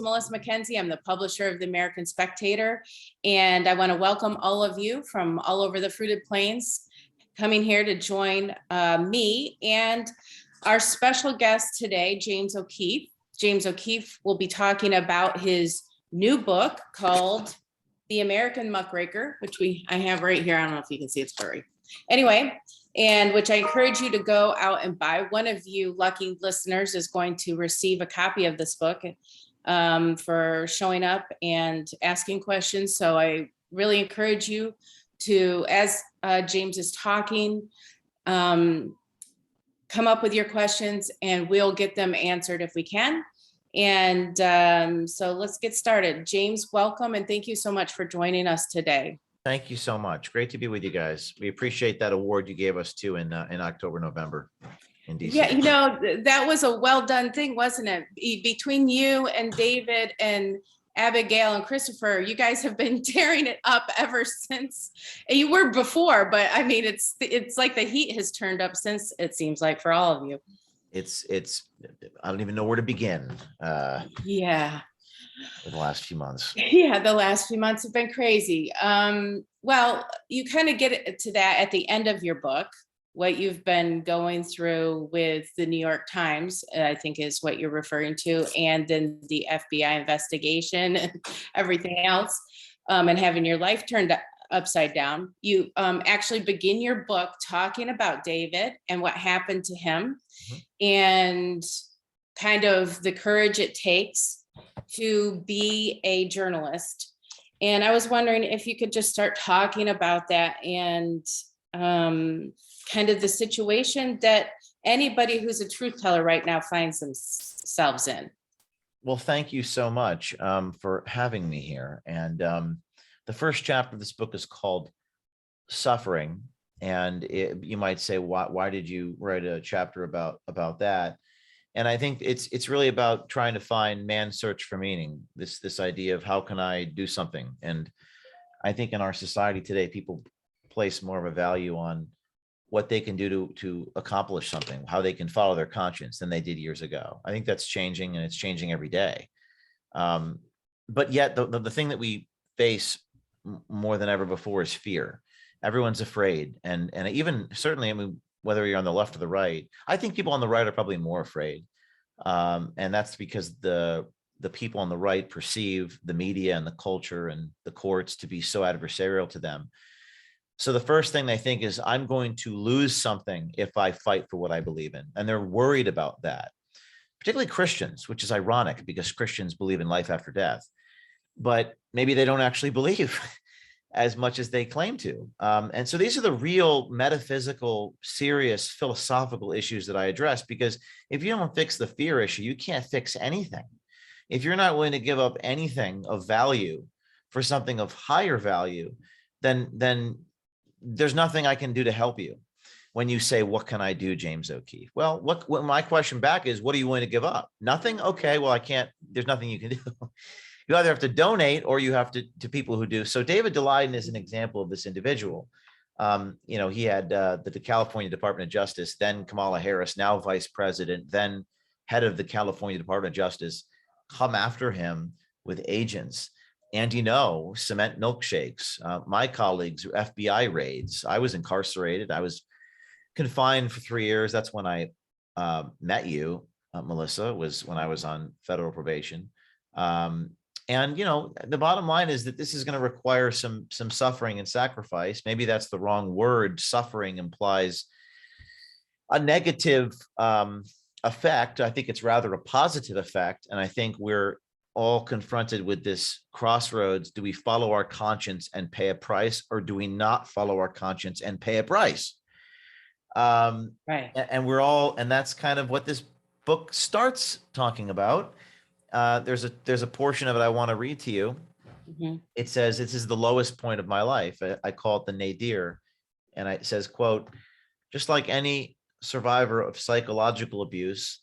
Melissa Mackenzie. I'm the publisher of the American Spectator, and I want to welcome all of you from all over the Fruited Plains coming here to join me and our special guest today, James O'Keefe. James O'Keefe will be talking about his new book called The American Muckraker, which I have right here. I don't know if you can see, it's blurry. Anyway, and which I encourage you to go out and buy. One of you lucky listeners is going to receive a copy of this book for showing up and asking questions. So I really encourage you to, as James is talking, come up with your questions and we'll get them answered if we can. And so let's get started. James, welcome, and thank you so much for joining us today. Thank you so much. Great to be with you guys. We appreciate that award you gave us too in October, November in DC. Yeah, you know, that was a well done thing, wasn't it? Between you and David and Abigail and Christopher, you guys have been tearing it up ever since. You were before, but I mean, it's like the heat has turned up since, it seems like, for all of you. It's I don't even know where to begin. Yeah. In the last few months. Yeah, the last few months have been crazy. Well, you kind of get to that at the end of your book, what you've been going through with the New York Times, I think is what you're referring to, and then the FBI investigation and everything else, and having your life turned upside down. You actually begin your book talking about David and what happened to him, and kind of the courage it takes to be a journalist. And I was wondering if you could just start talking about that and kind of the situation that anybody who's a truth teller right now finds themselves in. Well, thank you so much for having me here. And the first chapter of this book is called Suffering. And you might say, why did you write a chapter about that? And I think it's really about trying to find man's search for meaning, this idea of how can I do something? And I think in our society today, people place more of a value on what they can do to accomplish something, how they can follow their conscience than they did years ago. I think that's changing, and it's changing every day. But yet the thing that we face more than ever before is fear. Everyone's afraid. And even certainly, I mean, whether you're on the left or the right, I think people on the right are probably more afraid. And that's because the people on the right perceive the media and the culture and the courts to be so adversarial to them. So the first thing they think is, I'm going to lose something if I fight for what I believe in. And they're worried about that, particularly Christians, which is ironic because Christians believe in life after death, but maybe they don't actually believe as much as they claim to. And so these are the real metaphysical, serious, philosophical issues that I address, because if you don't fix the fear issue, you can't fix anything. If you're not willing to give up anything of value for something of higher value, then there's nothing I can do to help you. When you say, what can I do, James O'Keefe? Well, what my question back is, what are you willing to give up? Nothing? Okay, well, I can't, there's nothing you can do. You either have to donate or you have to people who do. So David Daleiden is an example of this individual. You know, he had the California Department of Justice, then Kamala Harris, now vice president, then head of the California Department of Justice, come after him with agents. And, you know, cement milkshakes. My colleagues, FBI raids. I was incarcerated. I was confined for 3 years. That's when I met you, Melissa, was when I was on federal probation. And, you know, the bottom line is that this is going to require some suffering and sacrifice. Maybe that's the wrong word. Suffering implies a negative effect. I think it's rather a positive effect. And I think we're all confronted with this crossroads. Do we follow our conscience and pay a price, or do we not follow our conscience and pay a price? Right. And we're all, and that's kind of what this book starts talking about. There's a portion of it I want to read to you. Mm-hmm. It says, this is the lowest point of my life. I call it the nadir. And it says, quote, just like any survivor of psychological abuse,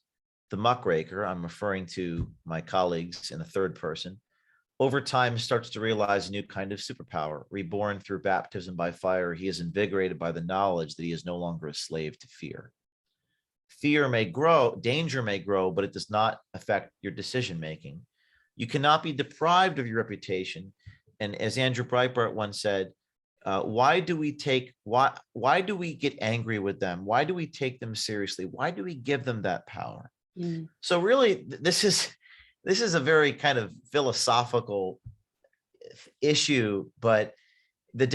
the muckraker, I'm referring to my colleagues in the third person, over time starts to realize a new kind of superpower. Reborn through baptism by fire, he is invigorated by the knowledge that he is no longer a slave to fear. Fear may grow, danger may grow, but it does not affect your decision making. You cannot be deprived of your reputation. And as Andrew Breitbart once said, why do we get angry with them? Why do we take them seriously? Why do we give them that power? Mm. So really, this is a very kind of philosophical issue, but the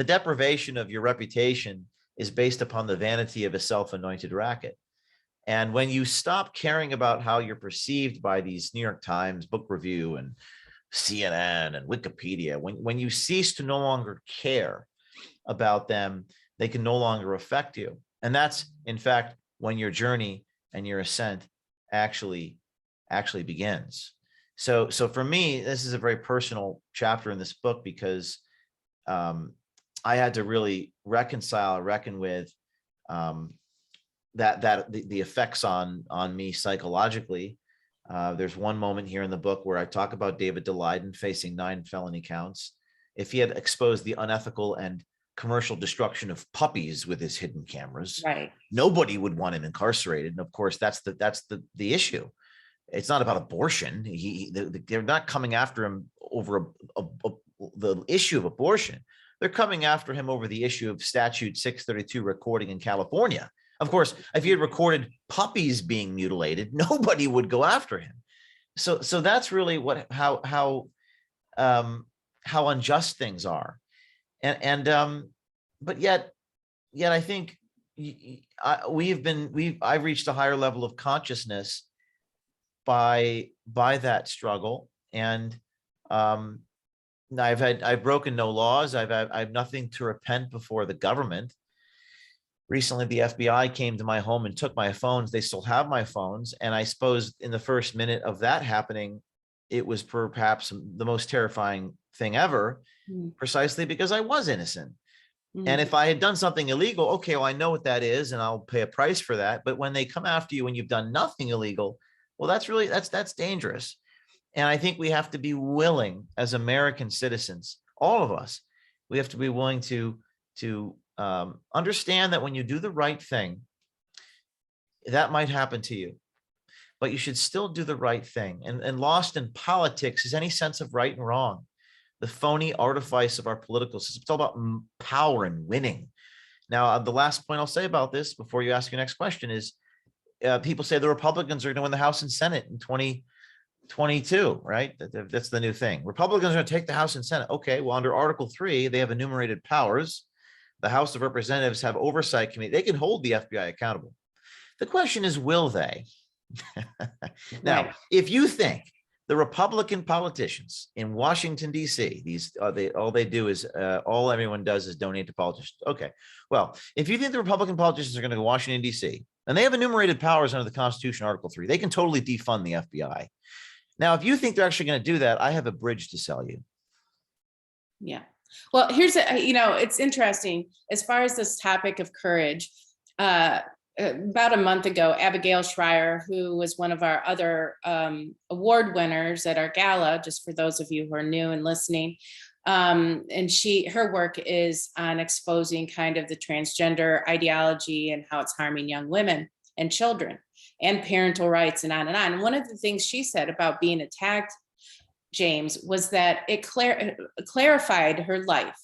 deprivation of your reputation is based upon the vanity of a self-anointed racket. And when you stop caring about how you're perceived by these New York Times Book Review and CNN and Wikipedia, when you cease to no longer care about them, they can no longer affect you. And that's, in fact, when your journey and your ascent actually begins. So for me, this is a very personal chapter in this book, because I had to really reckon with the effects on me psychologically. There's one moment here in the book where I talk about David Daleiden facing 9 felony counts. If he had exposed the unethical and commercial destruction of puppies with his hidden cameras, Right. nobody would want him incarcerated. And of course, that's the issue. It's not about abortion. They're not coming after him over the issue of abortion. They're coming after him over the issue of Statute 632 recording in California. Of course, if he had recorded puppies being mutilated, nobody would go after him. So that's really how unjust things are. But yet I think I've reached a higher level of consciousness by that struggle. And I've broken no laws. I've nothing to repent before the government. Recently, the FBI came to my home and took my phones. They still have my phones. And I suppose in the first minute of that happening, it was perhaps the most terrifying thing ever, precisely because I was innocent. And if I had done something illegal, okay, well, I know what that is, and I'll pay a price for that. But when they come after you when you've done nothing illegal, well, that's dangerous. And I think we have to be willing, as American citizens, all of us, we have to be willing to understand that when you do the right thing, that might happen to you, but you should still do the right thing. And lost in politics is any sense of right and wrong. The phony artifice of our political system. It's all about power and winning. Now, the last point I'll say about this before you ask your next question is, people say the Republicans are going to win the House and Senate in 2022, right? That's the new thing. Republicans are going to take the House and Senate. Okay, well, under Article 3, they have enumerated powers. The House of Representatives have oversight committee. They can hold the FBI accountable. The question is, will they? Now, Right. if you think the Republican politicians in Washington, D.C., all everyone does is donate to politicians. Okay, well, if you think the Republican politicians are going to go to Washington, D.C., and they have enumerated powers under the Constitution, Article 3, they can totally defund the FBI. Now, if you think they're actually going to do that, I have a bridge to sell you. Yeah. Well, it's interesting as far as this topic of courage. About a month ago, Abigail Schreier, who was one of our other award winners at our gala, just for those of you who are new and listening, and her work is on exposing kind of the transgender ideology and how it's harming young women and children and parental rights and on and on. And one of the things she said about being attacked, James, was that it clarified her life,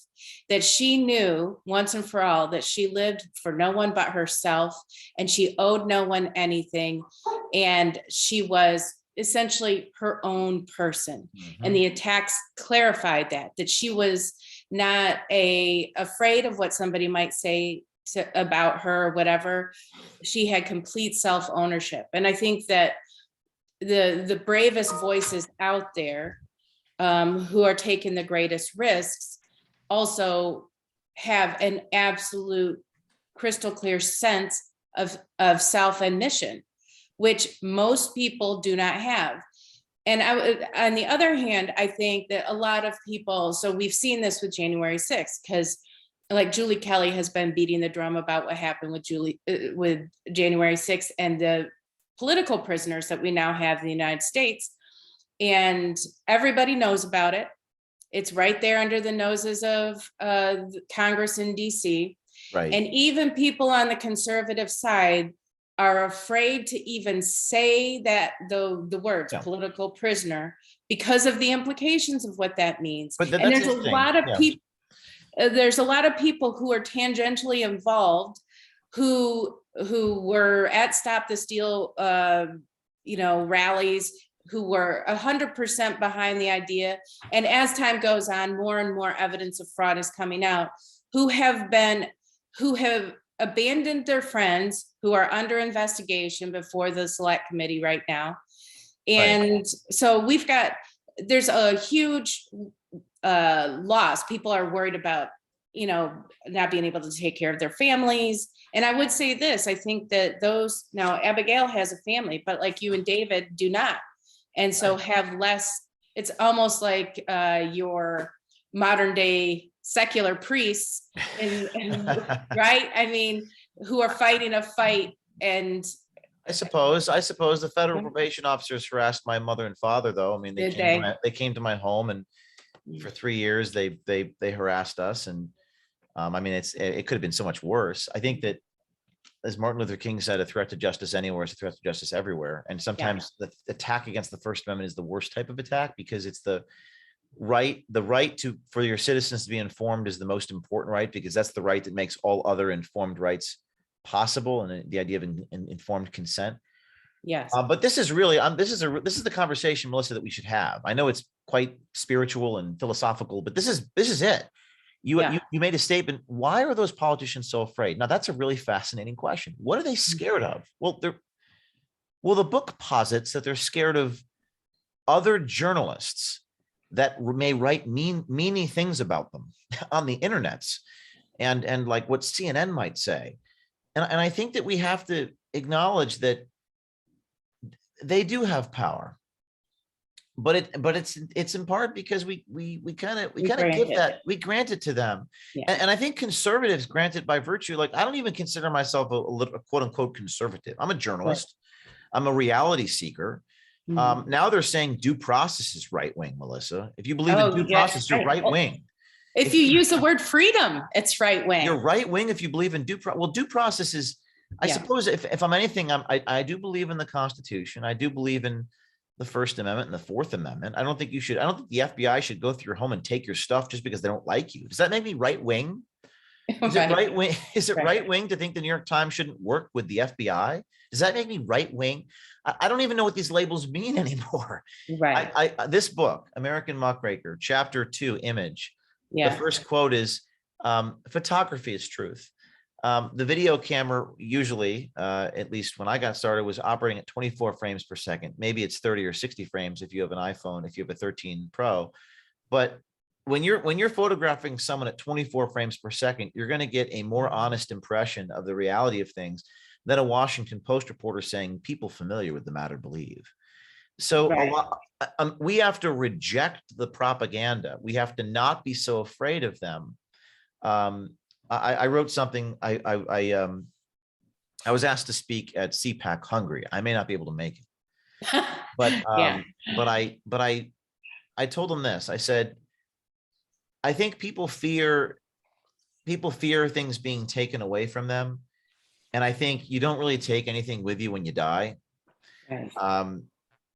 that she knew once and for all that she lived for no one but herself, and she owed no one anything, and she was essentially her own person. And the attacks clarified that she was not afraid of what somebody might say about her or whatever. She had complete self-ownership. And I think that the bravest voices out there, who are taking the greatest risks, also have an absolute crystal clear sense of self-admission, which most people do not have. And on the other hand, I think that a lot of people, so we've seen this with January 6th, because like Julie Kelly has been beating the drum about what happened with January 6th and the political prisoners that we now have in the United States. And everybody knows about it. It's right there under the noses of Congress in DC. Right. And even people on the conservative side are afraid to even say that the words political prisoner, because of the implications of what that means. But And that's there's a interesting. lot of Yeah. people, there's a lot of people who are tangentially involved who were at Stop the Steal, rallies, who were 100% behind the idea. And as time goes on, more and more evidence of fraud is coming out, who have abandoned their friends, who are under investigation before the select committee right now. And so there's a huge loss. People are worried about, not being able to take care of their families. And I would say this, I think that now Abigail has a family, but like you and David do not. And so have less, it's almost like your modern day secular priests, right? I mean, who are fighting a fight. And I suppose the federal probation officers harassed my mother and father, though. I mean, they came to my home, and for 3 years they harassed us. And I mean, it could have been so much worse. I think that, as Martin Luther King said, a threat to justice anywhere is a threat to justice everywhere. And sometimes the attack against the First Amendment is the worst type of attack, because it's the right for your citizens to be informed is the most important right, because that's the right that makes all other informed rights possible, and the idea of informed consent. Yes. But this is really, this is the conversation, Melissa, that we should have. I know it's quite spiritual and philosophical, but this is it. You made a statement. Why are those politicians so afraid? Now, that's a really fascinating question. What are they scared of? Well, the book posits that they're scared of other journalists that may write meany things about them on the internets, and like what CNN might say. And I think that we have to acknowledge that they do have power, but it's in part because we kind of give that, we grant it to them. And I think conservatives grant it by virtue. Like, I don't even consider myself a quote unquote conservative. I'm a journalist. I'm a reality seeker. Now they're saying due process is right wing, Melissa. If you believe in due process, you're right wing. If you use the word freedom, it's right wing. You're right wing if you believe in due process. Well, due process is, I suppose, if I'm anything, I do believe in the Constitution. I do believe in the First Amendment and the Fourth Amendment. I don't think the FBI should go through your home and take your stuff just because they don't like you. Does that make me right wing? Is it right wing? Is it right wing to think the New York Times shouldn't work with the FBI? Does that make me right wing? I don't even know what these labels mean anymore. Right. This book, American Muckraker, Chapter 2, Image. The first quote is, photography is truth. The video camera usually, at least when I got started, was operating at 24 frames per second. Maybe it's 30 or 60 frames if you have an iPhone, if you have a 13 Pro. But when you're photographing someone at 24 frames per second, you're going to get a more honest impression of the reality of things than a Washington Post reporter saying people familiar with the matter believe. So we have to reject the propaganda. We have to not be so afraid of them. I wrote something. I was asked to speak at CPAC Hungary. I may not be able to make it, but I told them this. I said, I think people fear things being taken away from them, and I think you don't really take anything with you when you die.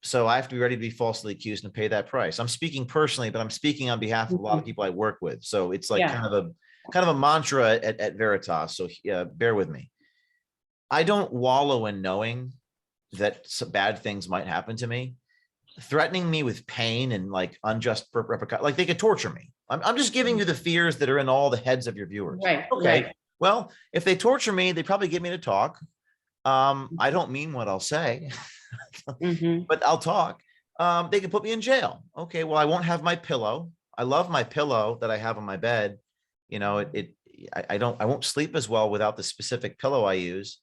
So I have to be ready to be falsely accused and pay that price. I'm speaking personally, but I'm speaking on behalf of a lot of people I work with. So it's like kind of a mantra at Veritas. So bear with me. I don't wallow in knowing that some bad things might happen to me. Threatening me with pain and like unjust repercussions, like they could torture me. I'm just giving you the fears that are in all the heads of your viewers. Okay. Well, if they torture me, they probably get me to talk. I don't mean what I'll say, but I'll talk. They can put me in jail. Okay. Well, I won't have my pillow. I love my pillow that I have on my bed. You know, I won't sleep as well without the specific pillow I use.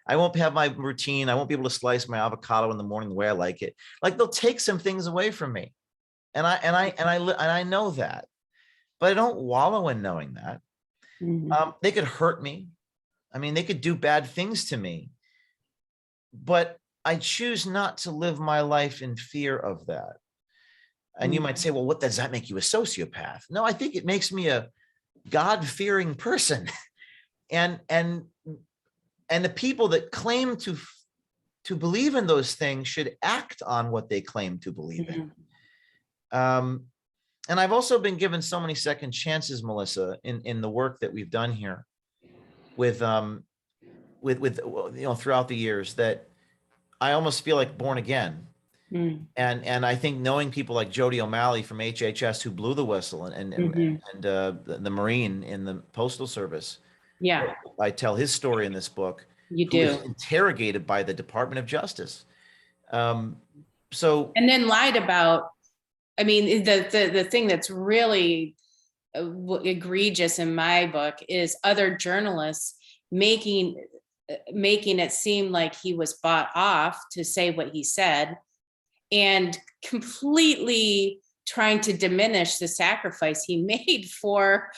I won't have my routine. I won't be able to slice my avocado in the morning the way I like it. Like, they'll take some things away from me. And I know that, but I don't wallow in knowing that. They could hurt me. I mean, they could do bad things to me, but I choose not to live my life in fear of that. And you might say, well, what does that make you, a sociopath? No, I think it makes me a God-fearing person. And the people that claim to believe in those things should act on what they claim to believe in. And I've also been given so many second chances, Melissa, in the work that we've done here with throughout the years, that I almost feel like born again. Mm, And I think knowing people like Jody O'Malley from HHS, who blew the whistle, mhm. and the Marine in the Postal Service, Yeah, I tell his story in this book, you who was do. interrogated by the Department of Justice. Um, so And then lied about, I mean, the thing that's really egregious in my book is other journalists making it seem like he was bought off to say what he said, and completely trying to diminish the sacrifice he made for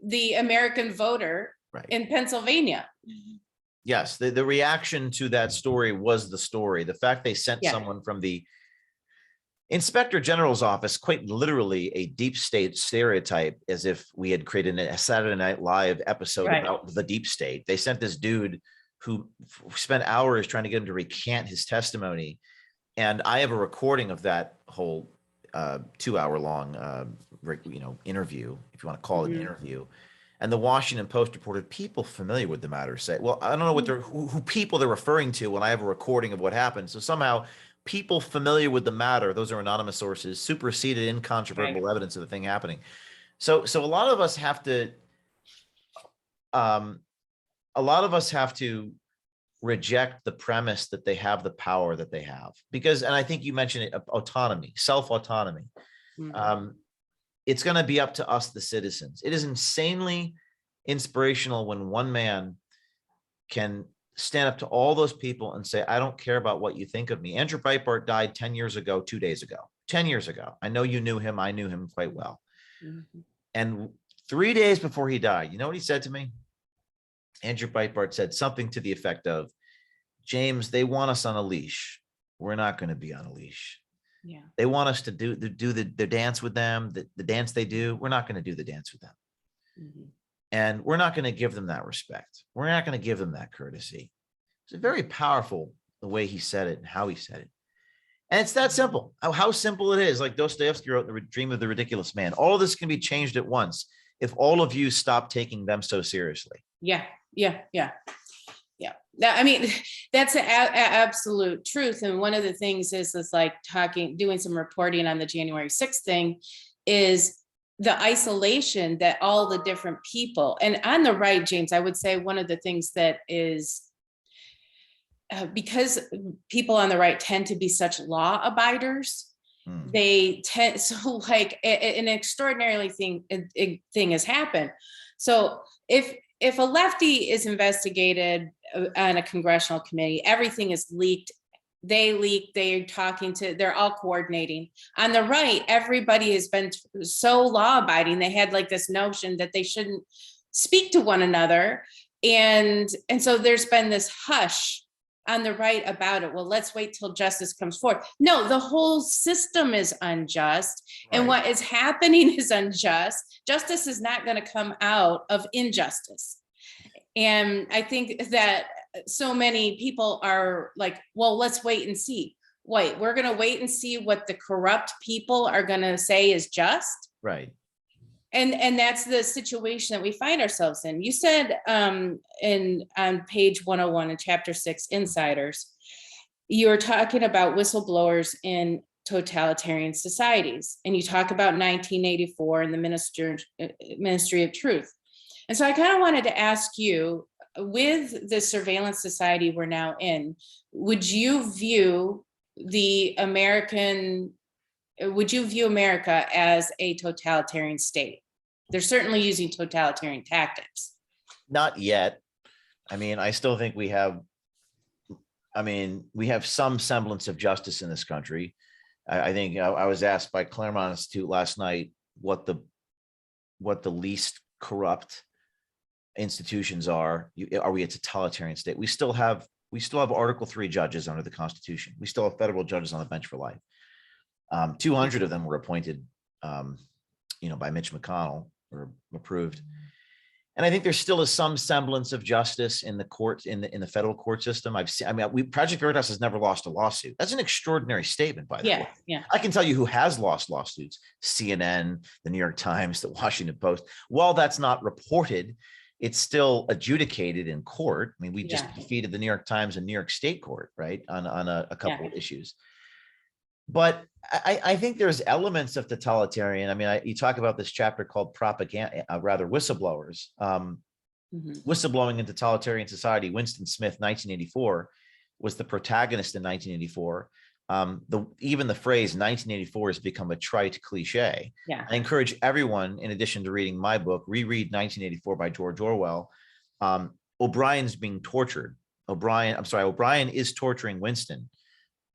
the American voter right. in Pennsylvania. Yes, the reaction to that story was the story. The fact they sent Yeah. someone from the Inspector General's office, quite literally a deep state stereotype, as if we had created a Saturday Night Live episode Right. about the deep state. They sent this dude who spent hours trying to get him to recant his testimony. And I have a recording of that whole 2 hour long, interview, if you want to call it an interview. And the Washington Post reported people familiar with the matter say, well, I don't know what who people they're referring to when I have a recording of what happened. So somehow people familiar with the matter, those are anonymous sources, superseded incontrovertible evidence of the thing happening. So a lot of us have to, reject the premise that they have the power that they have, because, and I think you mentioned it, autonomy, self-autonomy. Mhm. It's going to be up to us, the citizens. It is insanely inspirational when one man can stand up to all those people and say, I don't care about what you think of me. Andrew Breitbart died 10 years ago, 2 days ago, 10 years ago. I know you knew him. I knew him quite well. Mhm. And 3 days before he died, you know what he said to me? Andrew Breitbart said something to the effect of, James, they want us on a leash. We're not going to be on a leash. Yeah. They want us to do the dance with them, the dance they do. We're not going to do the dance with them. Mhm. And we're not going to give them that respect. We're not going to give them that courtesy. It's very powerful the way he said it and how he said it. And it's that simple. How simple it is. Like Dostoevsky wrote The Dream of the Ridiculous Man. All of this can be changed at once if all of you stop taking them so seriously. Yeah. I mean, that's an absolute truth. And one of the things is like doing some reporting on the January 6th thing, is the isolation that all the different people, and on the right, James, I would say one of the things that is, because people on the right tend to be such law abiders, they tend, so like an extraordinarily thing has happened. So if a lefty is investigated on a congressional committee, everything is leaked. They're talking to, they're all coordinating. On the right, everybody has been so law abiding. They had like this notion that they shouldn't speak to one another. And so there's been this hush on the right about it. Well, let's wait till justice comes forth. No, the whole system is unjust. Right. And what is happening is unjust. Justice is not going to come out of injustice. And I think that so many people are like, well, let's wait and see. Wait, we're going to wait and see what the corrupt people are going to say is just. Right. And that's the situation that we find ourselves in. You said on page 101 in chapter 6, Insiders, you were talking about whistleblowers in totalitarian societies. And you talk about 1984 and the Ministry of Truth. And so I kind of wanted to ask you, with the surveillance society we're now in, would you view America as a totalitarian state? They're certainly using totalitarian tactics. Not yet. I mean, I still think we have some semblance of justice in this country. I think I was asked by Claremont Institute last night what the least corrupt institutions are. Are we a totalitarian state? We still have Article 3 judges under the Constitution. We still have federal judges on the bench for life. 200 of them were appointed, by Mitch McConnell, or approved. And I think there still is some semblance of justice in the court, in the federal court system. I've seen, I mean, Project Veritas has never lost a lawsuit. That's an extraordinary statement, by the way. Yeah. I can tell you who has lost lawsuits: CNN, the New York Times, the Washington Post. While that's not reported, it's still adjudicated in court. I mean, we just defeated the New York Times and New York State Court, right, on a couple of issues. But I think there's elements of totalitarian. I mean, you talk about this chapter called propaganda, rather whistleblowers, whistleblowing in totalitarian society. Winston Smith, 1984, was the protagonist in 1984. Even the phrase 1984 has become a trite cliche. Yeah. I encourage everyone, in addition to reading my book, reread 1984 by George Orwell. O'Brien's being tortured. O'Brien is torturing Winston.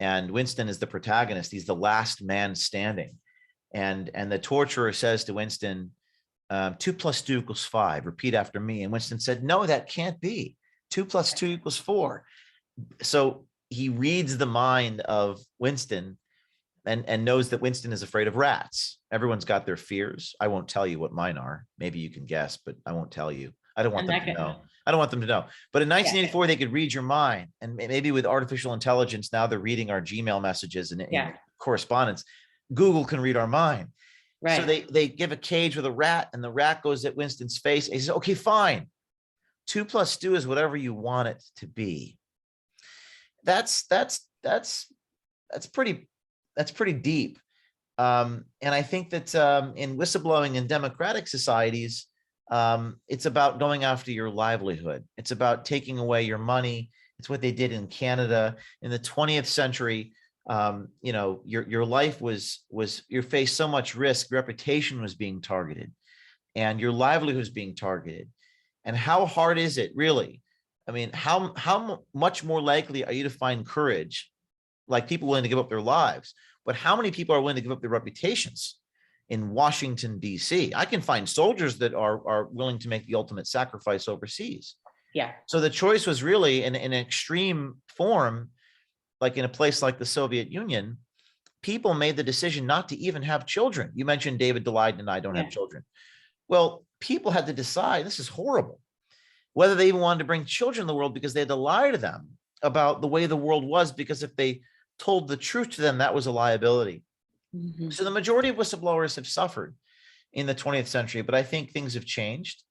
And Winston is the protagonist. He's the last man standing. And the torturer says to Winston, 2 + 2 = 5. Repeat after me. And Winston said, no, that can't be. 2 + 2 = 4. So he reads the mind of Winston and knows that Winston is afraid of rats. Everyone's got their fears. I won't tell you what mine are. Maybe you can guess, but I won't tell you. I don't want them to know. I don't want them to know. But in 1984, they could read your mind. And maybe with artificial intelligence, now they're reading our Gmail messages and correspondence. Google can read our mind. Right. So they give a cage with a rat, and the rat goes at Winston's face. And he says, okay, fine. 2 + 2 is whatever you want it to be. That's pretty deep. And I think that in whistleblowing in democratic societies, it's about going after your livelihood. It's about taking away your money. It's what they did in Canada in the 20th century. Your life you faced so much risk. Reputation was being targeted, and your livelihood was being targeted. And how hard is it, really? I mean, how much more likely are you to find courage, like people willing to give up their lives? But how many people are willing to give up their reputations? In Washington, D.C., I can find soldiers that are willing to make the ultimate sacrifice overseas. Yeah. So the choice was really in an extreme form, like in a place like the Soviet Union, people made the decision not to even have children. You mentioned David Daleiden and I don't have children. Well, people had to decide, this is horrible, whether they even wanted to bring children in the world, because they had to lie to them about the way the world was, because if they told the truth to them, that was a liability. Mm-hmm. So the majority of whistleblowers have suffered in the 20th century, but I think things have changed.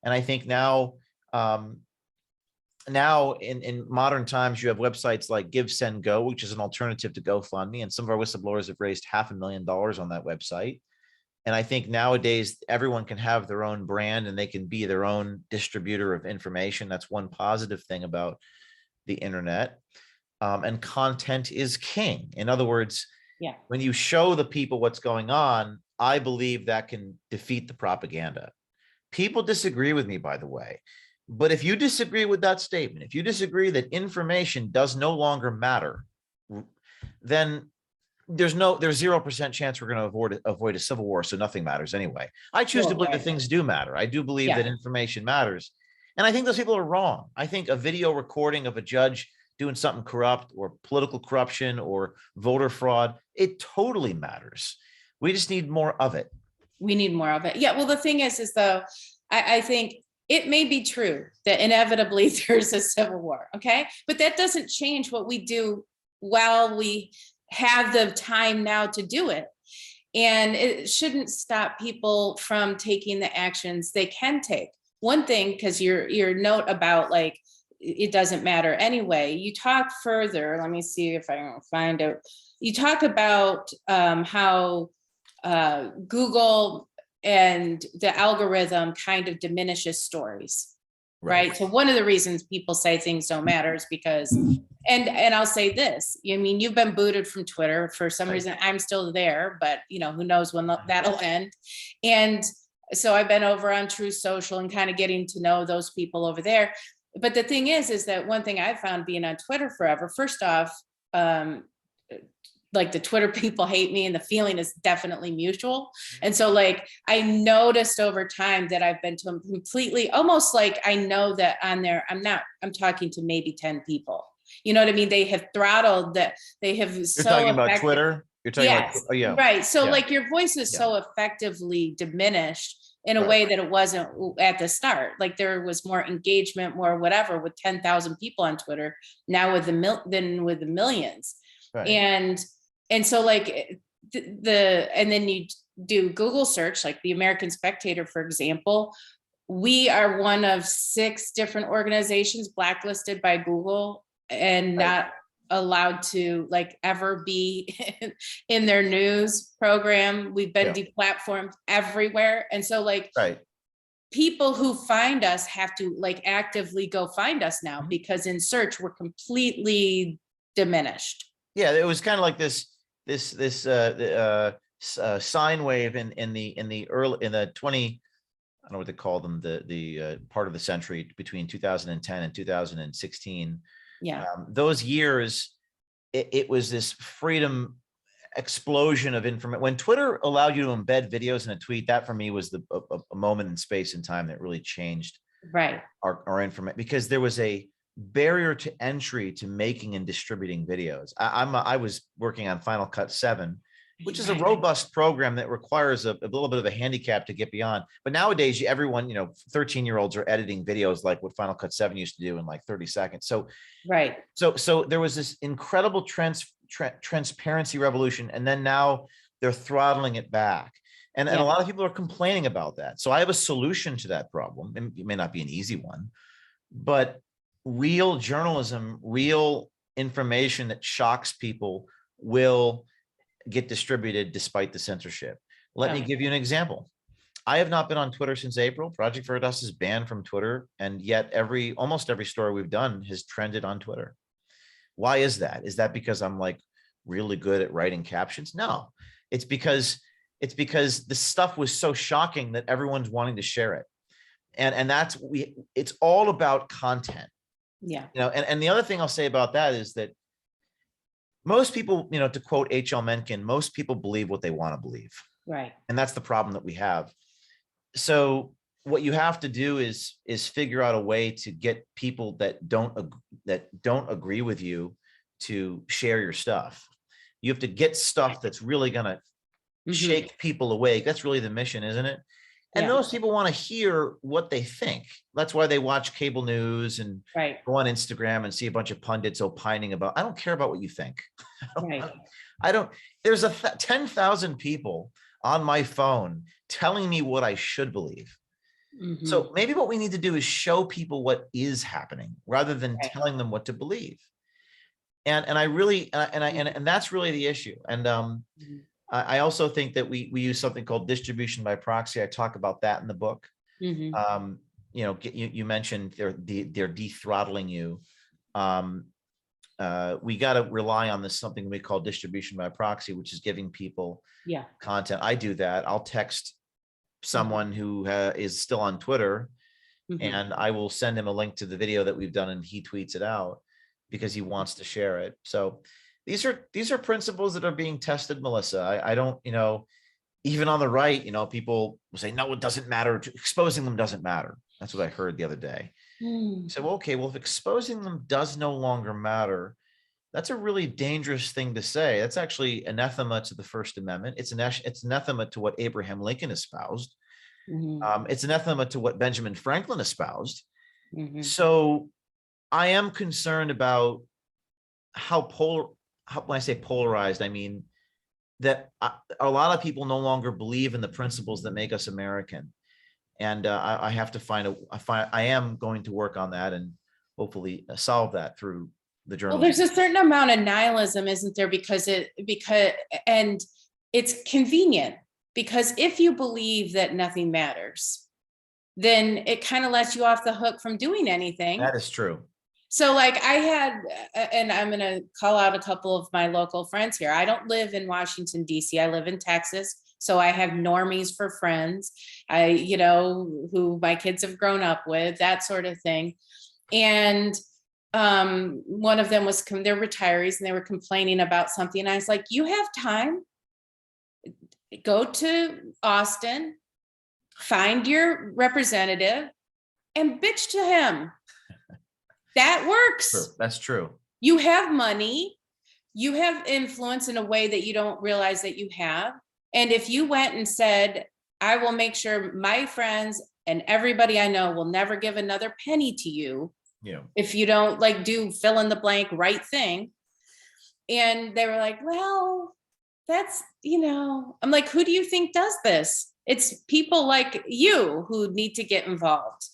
And I think now in modern times, you have websites like Give, Send, Go, which is an alternative to GoFundMe. And some of our whistleblowers have raised $500,000 on that website. And I think nowadays everyone can have their own brand and they can be their own distributor of information. That's one positive thing about the internet. And content is king. In other words, when you show the people what's going on, I believe that can defeat the propaganda. People disagree with me, by the way. But if you disagree with that statement, if you disagree that information does no longer matter, then there's 0% chance we're going to avoid a civil war. So nothing matters anyway. I choose to believe that things do matter. I do believe that information matters. And I think those people are wrong. I think a video recording of a judge doing something corrupt or political corruption or voter fraud, it totally matters. We just need more of it. We need more of it. Yeah. Well, the thing is though, I think it may be true that inevitably there's a civil war. Okay. But that doesn't change what we do while we have the time now to do it. And it shouldn't stop people from taking the actions they can take. One thing, because your note about like, it doesn't matter anyway. You talk further. Let me see if I can find it. You talk about how Google and the algorithm kind of diminishes stories, right? So one of the reasons people say things don't matter is because, and I'll say this, I mean, you've been booted from Twitter for some reason. I'm still there, but who knows when that'll end. And so I've been over on True Social and kind of getting to know those people over there. But the thing is that one thing I've found being on Twitter forever, first off, like the Twitter people hate me and the feeling is definitely mutual. And so like, I noticed over time that I've been to completely, almost like I know that on there, I'm talking to maybe 10 people. You know what I mean? They have throttled that. They have. You're talking about Twitter? You're talking about, right. So like your voice is so effectively diminished in a Right. way that it wasn't at the start. Like there was more engagement, more whatever with 10,000 people on Twitter now with than with the millions. Right. And so like and then you do Google search, like the American Spectator, for example. We are one of 6 different organizations blacklisted by Google and Right. not allowed to like ever be in their news program. We've been deplatformed everywhere. And so like Right. people who find us have to like actively go find us now, Mhm. because in search we're completely diminished. Yeah, it was kind of like this sine wave in the 20, I don't know what they call them, the part of the century between 2010 and 2016. Yeah. Those years, it was this freedom explosion of information. When Twitter allowed you to embed videos in a tweet, that for me was a moment in space and time that really changed Right. our information, because there was a barrier to entry to making and distributing videos. I was working on Final Cut 7, which is a robust program that requires a little bit of a handicap to get beyond. But nowadays, everyone, 13-year-olds are editing videos like what Final Cut 7 used to do in like 30 seconds. So Right. So there was this incredible transparency revolution, and then now they're throttling it back. And a lot of people are complaining about that. So I have a solution to that problem. And it may not be an easy one, but real journalism, real information that shocks people will get distributed despite the censorship. Let me give you an example. I have not been on Twitter since April. Project Veritas is banned from Twitter, and yet almost every story we've done has trended on Twitter. Why is that? Is that because I'm like really good at writing captions? No, it's because the stuff was so shocking that everyone's wanting to share it. And it's all about content. Yeah. And the other thing I'll say about that is that most people, to quote H.L. Mencken, most people believe what they want to believe. Right. And that's the problem that we have. So what you have to do is figure out a way to get people that don't agree with you to share your stuff. You have to get stuff that's really going to shake people awake. That's really the mission, isn't it? And those people want to hear what they think. That's why they watch cable news and go on Instagram and see a bunch of pundits opining about. I don't care about what you think. I don't. There's 10,000 people on my phone telling me what I should believe. So maybe what we need to do is show people what is happening rather than telling them what to believe. And I really and that's really the issue. And I also think that we use something called distribution by proxy. I talk about that in the book. You mentioned they're de-throttling you. We got to rely on something we call distribution by proxy, which is giving people content. I do that. I'll text someone who is still on Twitter, and I will send him a link to the video that we've done, and he tweets it out because he wants to share it. So these are principles that are being tested, Melissa. I don't, even on the right, people will say, no, it doesn't matter. Exposing them doesn't matter. That's what I heard the other day. So, okay, well, if exposing them does no longer matter, that's a really dangerous thing to say. That's actually anathema to the First Amendment. It's anathema to what Abraham Lincoln espoused. It's anathema to what Benjamin Franklin espoused. So I am concerned about when I say polarized, I mean that a lot of people no longer believe in the principles that make us American. And I have to I am going to work on that and hopefully solve that through the journalism. Well, there's a certain amount of nihilism, isn't there? Because it's convenient, because if you believe that nothing matters, then it kind of lets you off the hook from doing anything. That is true. So like I had, and I'm going to call out a couple of my local friends here. I don't live in Washington, D.C. I live in Texas. So I have normies for friends, who my kids have grown up with, that sort of thing. And one of them they're retirees, and they were complaining about something. And I was like, you have time, go to Austin, find your representative and bitch to him. That works. True. That's true. You have money, you have influence in a way that you don't realize that you have. And if you went and said, I will make sure my friends and everybody I know will never give another penny to you Yeah. if you don't like do fill in the blank right thing. And they were like, well, that's, I'm like, who do you think does this? It's people like you who need to get involved.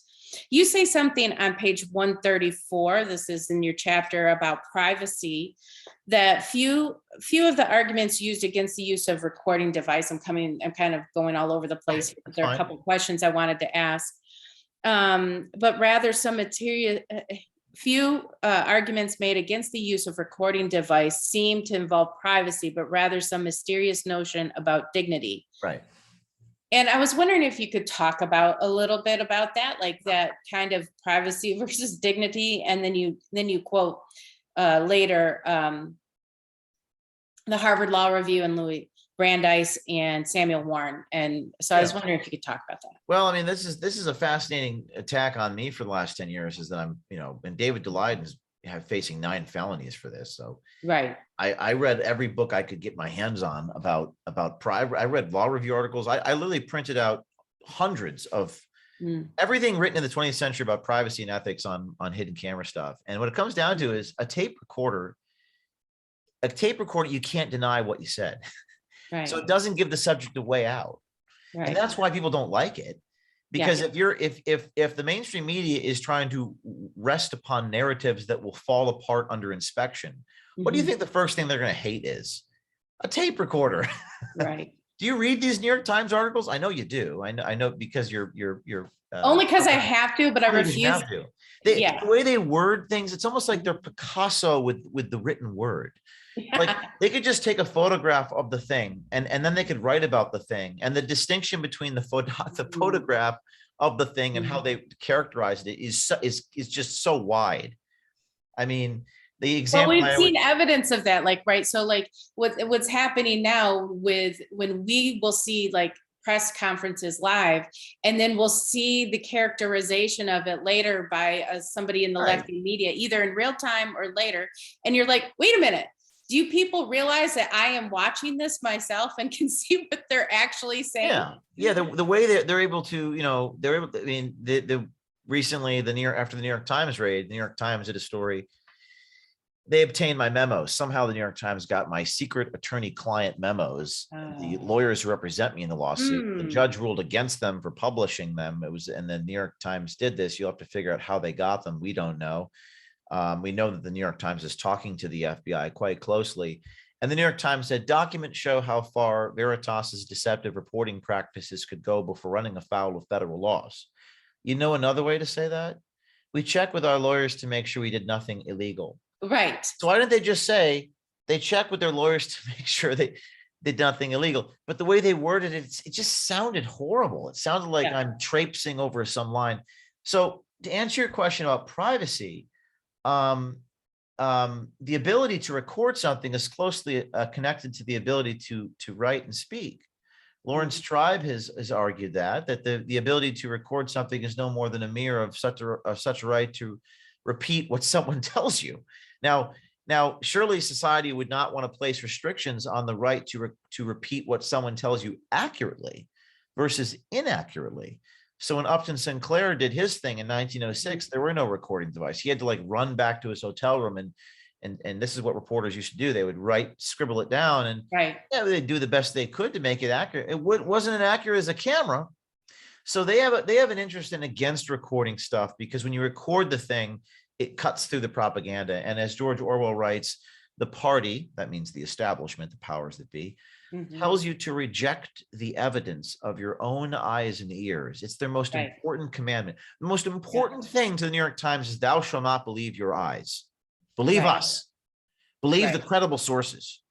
You say something on page 134, this is in your chapter about privacy, that few of the arguments used against the use of recording device, I'm kind of going all over the place here, but there are a couple questions I wanted to ask. But rather some material, few arguments made against the use of recording device seem to involve privacy, but rather some mysterious notion about dignity. Right. And I was wondering if you could talk about a little bit about that, like that kind of privacy versus dignity. And then you quote later the Harvard Law Review and Louis Brandeis and Samuel Warren. And so I was wondering if you could talk about that. Well, I mean, this is a fascinating attack on me for the last 10 years, is that I'm, and David Daleiden is facing 9 felonies for this. So right. I read every book I could get my hands on about private. I read law review articles. I literally printed out hundreds of everything written in the 20th century about privacy and ethics on hidden camera stuff. And what it comes down to is a tape recorder, you can't deny what you said. Right. So it doesn't give the subject a way out. Right. And that's why people don't like it. Because if the mainstream media is trying to rest upon narratives that will fall apart under inspection, what do you think the first thing they're going to hate is? A tape recorder. Right. Do you read these New York Times articles? I know you do. I know because you're only because I have to, but I refuse. The way they word things, it's almost like they're Picasso with the written word. Like they could just take a photograph of the thing and then they could write about the thing, and the distinction between the photograph of the thing and how they characterized it is just so wide. I mean, the example. Well, we've seen evidence of that, like, right. So like what's happening now with when we will see like press conferences live, and then we'll see the characterization of it later by somebody in the lefty media, either in real time or later. And you're like, wait a minute. Do people realize that I am watching this myself and can see what they're actually saying? Yeah. The way that they're able to, I mean, recently after the New York Times raid, the New York Times did a story. They obtained my memos. Somehow the New York Times got my secret attorney-client memos. The lawyers who represent me in the lawsuit, the judge ruled against them for publishing them. And the New York Times did this. You'll have to figure out how they got them. We don't know. We know that the New York Times is talking to the FBI quite closely. And the New York Times said, documents show how far Veritas's deceptive reporting practices could go before running afoul of federal laws. You know another way to say that? We checked with our lawyers to make sure we did nothing illegal. Right. So why didn't they just say they checked with their lawyers to make sure they did nothing illegal? But the way they worded it, it just sounded horrible. It sounded like I'm traipsing over some line. So to answer your question about privacy, the ability to record something is closely connected to the ability to write and speak. Lawrence Tribe has argued that the ability to record something is no more than a mirror of such a right to repeat what someone tells you. Now, surely society would not want to place restrictions on the right to repeat what someone tells you accurately versus inaccurately. So when Upton Sinclair did his thing in 1906, there were no recording device. He had to like run back to his hotel room and this is what reporters used to do. They would scribble it down, and they'd do the best they could to make it accurate. It wasn't as accurate as a camera. So they have an interest in against recording stuff, because when you record the thing, it cuts through the propaganda. And as George Orwell writes, the party, that means the establishment, the powers that be, tells you to reject the evidence of your own eyes and ears. It's their most important commandment. The most important thing to the New York Times is, thou shalt not believe your eyes. Believe us. Believe the credible sources.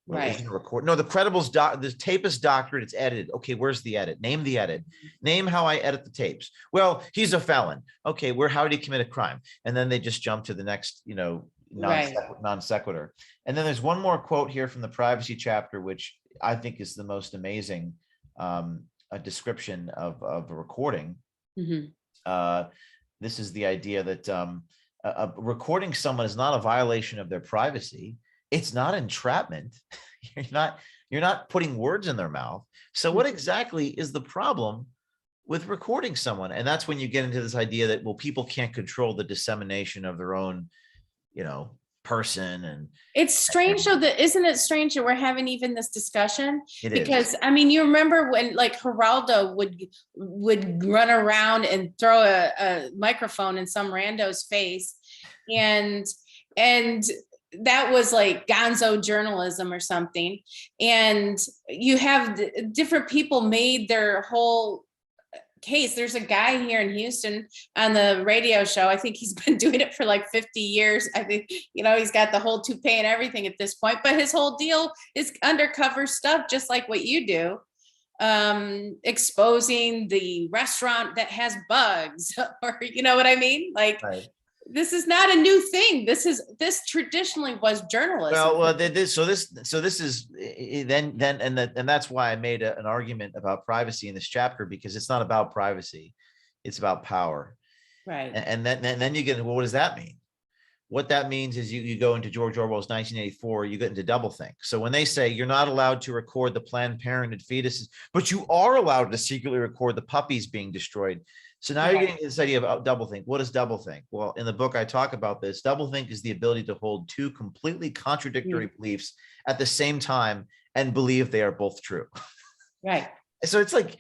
Well, no, the credibles the tape is doctored, it's edited. Okay, where's the edit? Name the edit. Name how I edit the tapes. Well, he's a felon. Okay, how did he commit a crime? And then they just jump to the next, non sequitur. And then there's one more quote here from the privacy chapter, which I think is the most amazing a description of a recording. This is the idea that recording someone is not a violation of their privacy. It's not entrapment. You're You're not putting words in their mouth. So what exactly is the problem with recording someone? And that's when you get into this idea that, well, people can't control the dissemination of their own, person. And It's strange though, that isn't it strange that we're having even this discussion? it Because is. I mean, you remember when like Geraldo would run around and throw a microphone in some rando's face, and that was like gonzo journalism or something. And you have different people made their whole case. There's a guy here in Houston on the radio show. I think he's been doing it for like 50 years. I think, he's got the whole toupee and everything at this point, but his whole deal is undercover stuff, just like what you do, exposing the restaurant that has bugs, or you know what I mean? Like, Right. This is not a new thing. This traditionally was journalism. Well, so this is and that's why I made an argument about privacy in this chapter, because it's not about privacy, it's about power. Right. And then you get, well, what does that mean? What that means is you go into George Orwell's 1984, you get into doublethink. So when they say you're not allowed to record the Planned Parenthood fetuses, but you are allowed to secretly record the puppies being destroyed. So now you're getting this idea of doublethink. What is doublethink? Well, in the book, I talk about this. Doublethink is the ability to hold two completely contradictory beliefs at the same time and believe they are both true. Right. So it's like,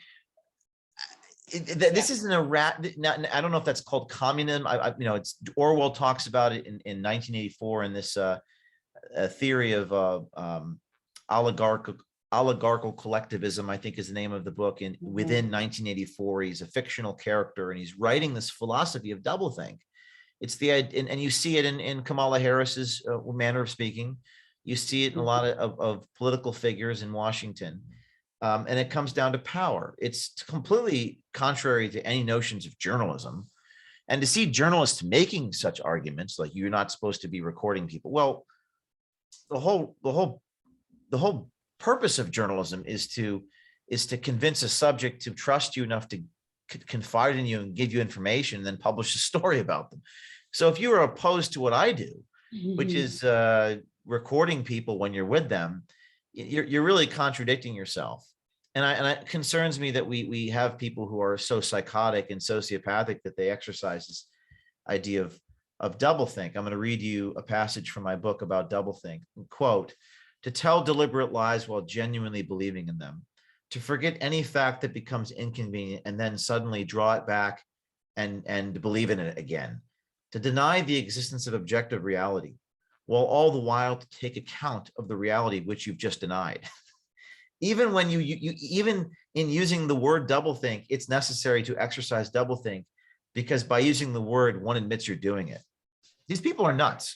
this isn't a rat. I don't know if that's called communism. It's Orwell talks about it in 1984 in this theory of oligarchical collectivism, I think is the name of the book. And within 1984, he's a fictional character, and he's writing this philosophy of doublethink. It's the and you see it in Kamala Harris's manner of speaking. You see it in a lot of political figures in Washington. And it comes down to power. It's completely contrary to any notions of journalism. And to see journalists making such arguments, like you're not supposed to be recording people. Well, the whole purpose of journalism is to convince a subject to trust you enough to confide in you and give you information, and then publish a story about them. So if you are opposed to what I do, which is recording people when you're with them, you're really contradicting yourself. And it concerns me that we have people who are so psychotic and sociopathic that they exercise this idea of doublethink. I'm going to read you a passage from my book about doublethink. Quote, to tell deliberate lies while genuinely believing in them, to forget any fact that becomes inconvenient and then suddenly draw it back and believe in it again, to deny the existence of objective reality, while all the while to take account of the reality which you've just denied. Even when you even in using the word doublethink, it's necessary to exercise doublethink, because by using the word, one admits you're doing it. These people are nuts.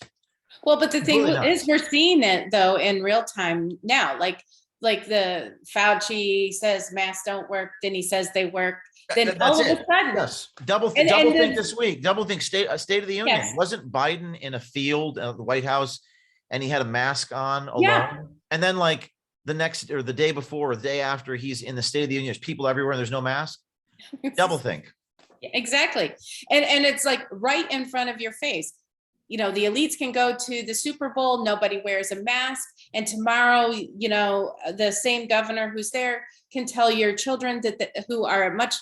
Well, but the thing is, we're seeing it though in real time now. Like the Fauci says masks don't work, then he says they work. Then all of a sudden, yes, doublethink this week. Doublethink State of the Union. Yes. Wasn't Biden in a field at the White House, and he had a mask on alone? Yeah. And then like the next or the day before or the day after, he's in the State of the Union. There's people everywhere, and there's no mask. Doublethink. Exactly, and it's like right in front of your face. The elites can go to the Super Bowl, nobody wears a mask. And tomorrow, the same governor who's there can tell your children who are at much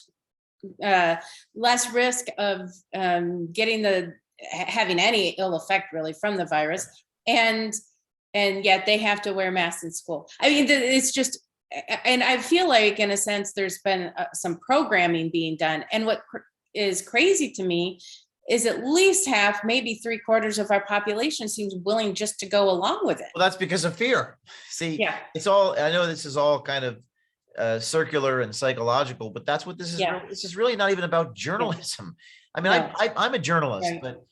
less risk of having any ill effect really from the virus. And yet they have to wear masks in school. I mean, it's just, and I feel like in a sense, there's been some programming being done. And what is crazy to me is at least half, maybe 3/4 of our population seems willing just to go along with it. Well, that's because of fear. See, it's all, I know this is all kind of circular and psychological, but that's what this is. This is really not even about journalism. I mean, I'm a journalist, but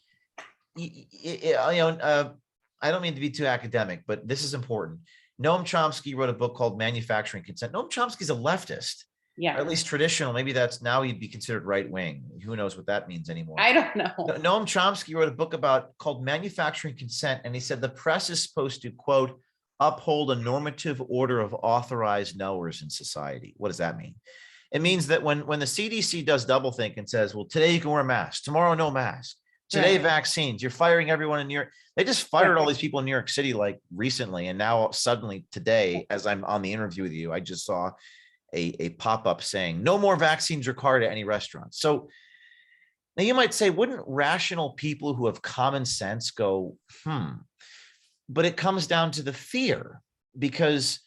I don't mean to be too academic, but this is important. Noam Chomsky wrote a book called Manufacturing Consent. Noam Chomsky's a leftist. Or at least traditional. Maybe that's now he'd be considered right wing. Who knows what that means anymore? I don't know. Noam Chomsky wrote a book called Manufacturing Consent, and he said the press is supposed to, quote, uphold a normative order of authorized knowers in society. What does that mean? It means that when the CDC does doublethink and says, well, today you can wear a mask, tomorrow no mask, Today, Right. vaccines, you're firing everyone in New York. They just fired all these people in New York City like recently. And now suddenly today, as I'm on the interview with you, I just saw a pop-up saying no more vaccines required at any restaurant. So now you might say, wouldn't rational people who have common sense go, but it comes down to the fear, because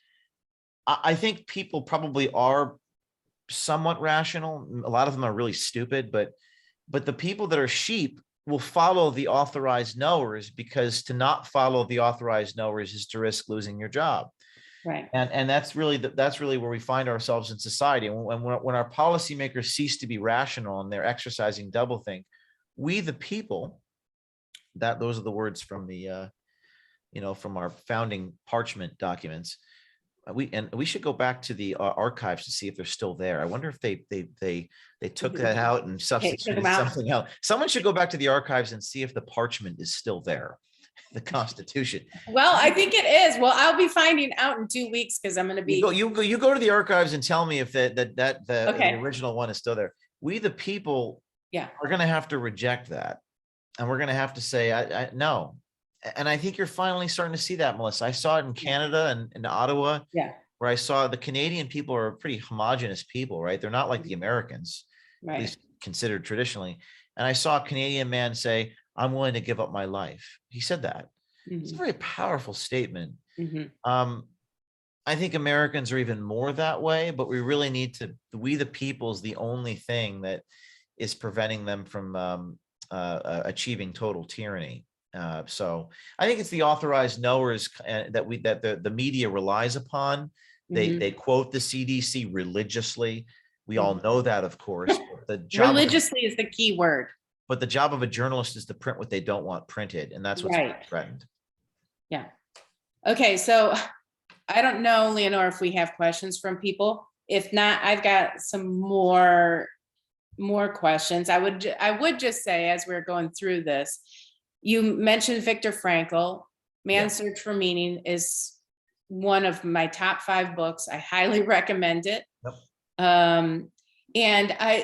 I think people probably are somewhat rational. A lot of them are really stupid, but the people that are sheep will follow the authorized knowers, because to not follow the authorized knowers is to risk losing your job. Right. And that's really where we find ourselves in society. And when our policymakers cease to be rational and they're exercising doublethink, we the people, those are the words from the from our founding parchment documents. We should go back to the archives to see if they're still there. I wonder if they took that out and substituted something else. Someone should go back to the archives and see if the parchment is still there, the Constitution. Well, I think it is. Well, I'll be finding out in 2 weeks because I'm going to be. You go to the archives and tell me if the Okay. original one is still there. We the people are going to have to reject that, and we're going to have to say no. And I think you're finally starting to see that, Melissa. I saw it in Canada and in Ottawa, where I saw the Canadian people are pretty homogenous people, right? They're not like the Americans, at least considered traditionally. And I saw a Canadian man say, "I'm willing to give up my life." He said that. It's a very powerful statement. I think Americans are even more that way, but we really need to, we the people is the only thing that is preventing them from achieving total tyranny. So I think it's the authorized knowers that the media relies upon. They quote the CDC religiously. We all know that, of course. The job religiously is the key word. But the job of a journalist is to print what they don't want printed, and that's what's threatened. Yeah. Okay, so I don't know, Leonore, if we have questions from people. If not, I've got some more questions. I would just say, as we're going through this, you mentioned Viktor Frankl. Man's Search for Meaning is one of my top 5 books. I highly recommend it. And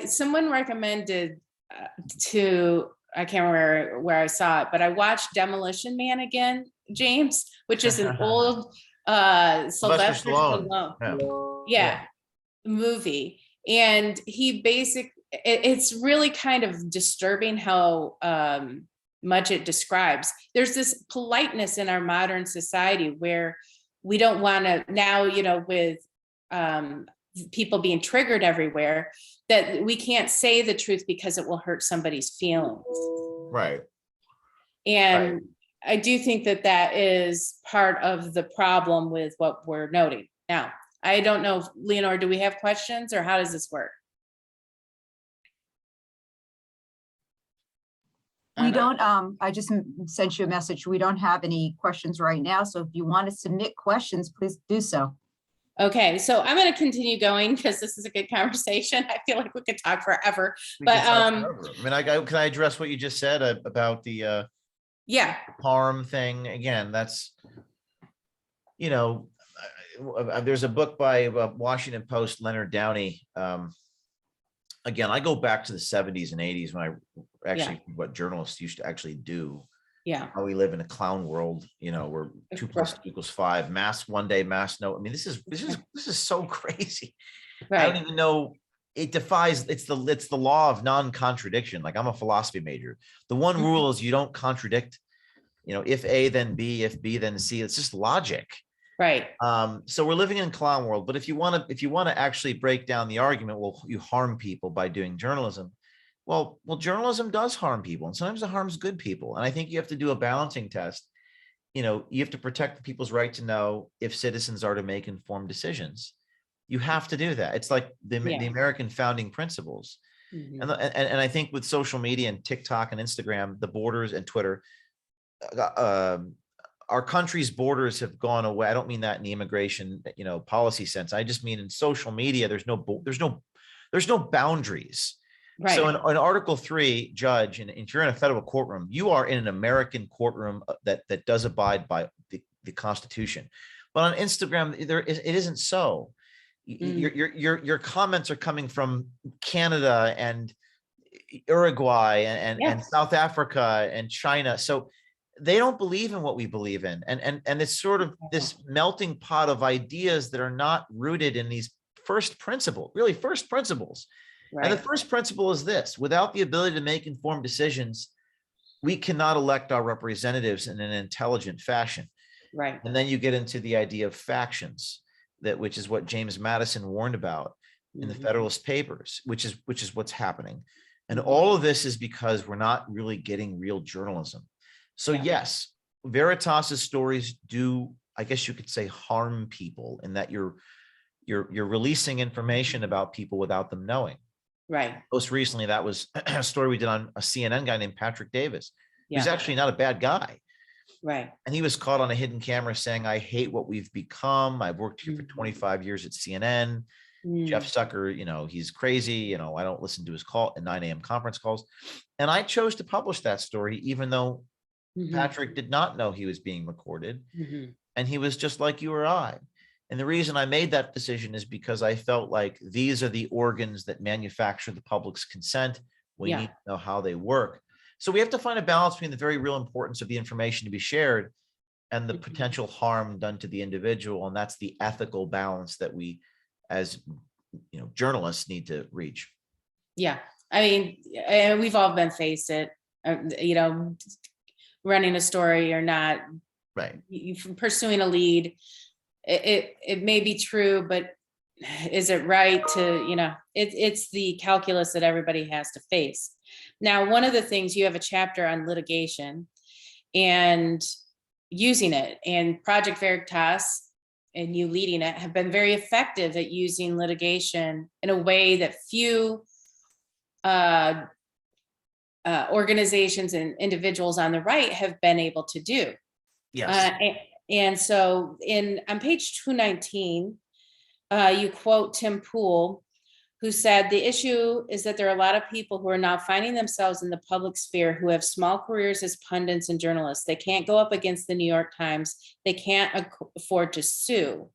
someone recommended I can't remember where I saw it, but I watched Demolition Man again, James, which is an old Sylvester Stallone movie. And it's really kind of disturbing how much it describes. There's this politeness in our modern society where we don't want to now, with people being triggered everywhere, that we can't say the truth because it will hurt somebody's feelings. Right. And I do think that is part of the problem with what we're noting. Now, I don't know, Leonore, do we have questions, or how does this work? We don't, I just sent you a message. We don't have any questions right now. So if you want to submit questions, please do so. Okay, so I'm going to continue going because this is a good conversation. I feel like we could talk forever. Can I address what you just said about the harm thing? Again, that's, there's a book by Washington Post Leonard Downey. Again, I go back to the 70s and 80s when what journalists used to actually do. How we live in a clown world, where 2 + 2 = 5, mask one day, mask no. I mean, this is so crazy. I don't even know. It defies. It's the law of non-contradiction. Like, I'm a philosophy major. The one rule is you don't contradict. If A, then B. If B, then C. It's just logic. Right. So we're living in clown world. But if you want to actually break down the argument, well, you harm people by doing journalism. Well, journalism does harm people, and sometimes it harms good people. And I think you have to do a balancing test. You have to protect the people's right to know if citizens are to make informed decisions. You have to do that. It's like the American founding principles. And I think with social media and TikTok and Instagram, the borders and Twitter, our country's borders have gone away. I don't mean that in the immigration, policy sense. I just mean in social media, there's no boundaries. Right. So in Article 3, judge, and if you're in a federal courtroom, you are in an American courtroom that does abide by the Constitution. But on Instagram, it isn't so. Your comments are coming from Canada and Uruguay and Yeah. South Africa and China. So they don't believe in what we believe in. And it's sort of this melting pot of ideas that are not rooted in these first principles. And the Right, first principle is this: without the ability to make informed decisions, we cannot elect our representatives in an intelligent fashion. right. And then you get into the idea of factions, which is what James Madison warned about in the Mhm. Federalist Papers, which is what's happening. And Mhm. all of this is because we're not really getting real journalism. So Yeah. yes, Veritas's stories do, I guess you could say, harm people in that you're releasing information about people without them knowing. Right, Most recently, that was a story we did on a CNN guy named Patrick Davis, who's yeah, actually not a bad guy. right. And he was caught on a hidden camera saying, "I hate what we've become. I've worked here for Mhm. 25 years at CNN. Jeff Mm. Zucker, he's crazy. I don't listen to his call at 9 a.m. conference calls." And I chose to publish that story, even though Mhm. Patrick did not know he was being recorded. Mhm. And he was just like you or I. And the reason I made that decision is because I felt like these are the organs that manufacture the public's consent. We Yeah. need to know how they work. So we have to find a balance between the very real importance of the information to be shared and the Mhm. potential harm done to the individual. And that's the ethical balance that we, as journalists, need to reach. Yeah, I mean, and we've all been faced it, running a story or not, Right. you pursuing a lead. It may be true, but is it right to, it's the calculus that everybody has to face. Now, one of the things, you have a chapter on litigation and using it, and Project Veritas and you leading it have been very effective at using litigation in a way that few uh, organizations and individuals on the right have been able to do. Yes. And so on page 219, you quote Tim Pool, who said, "The issue is that there are a lot of people who are now finding themselves in the public sphere who have small careers as pundits and journalists. They can't go up against the New York Times. They can't afford to sue."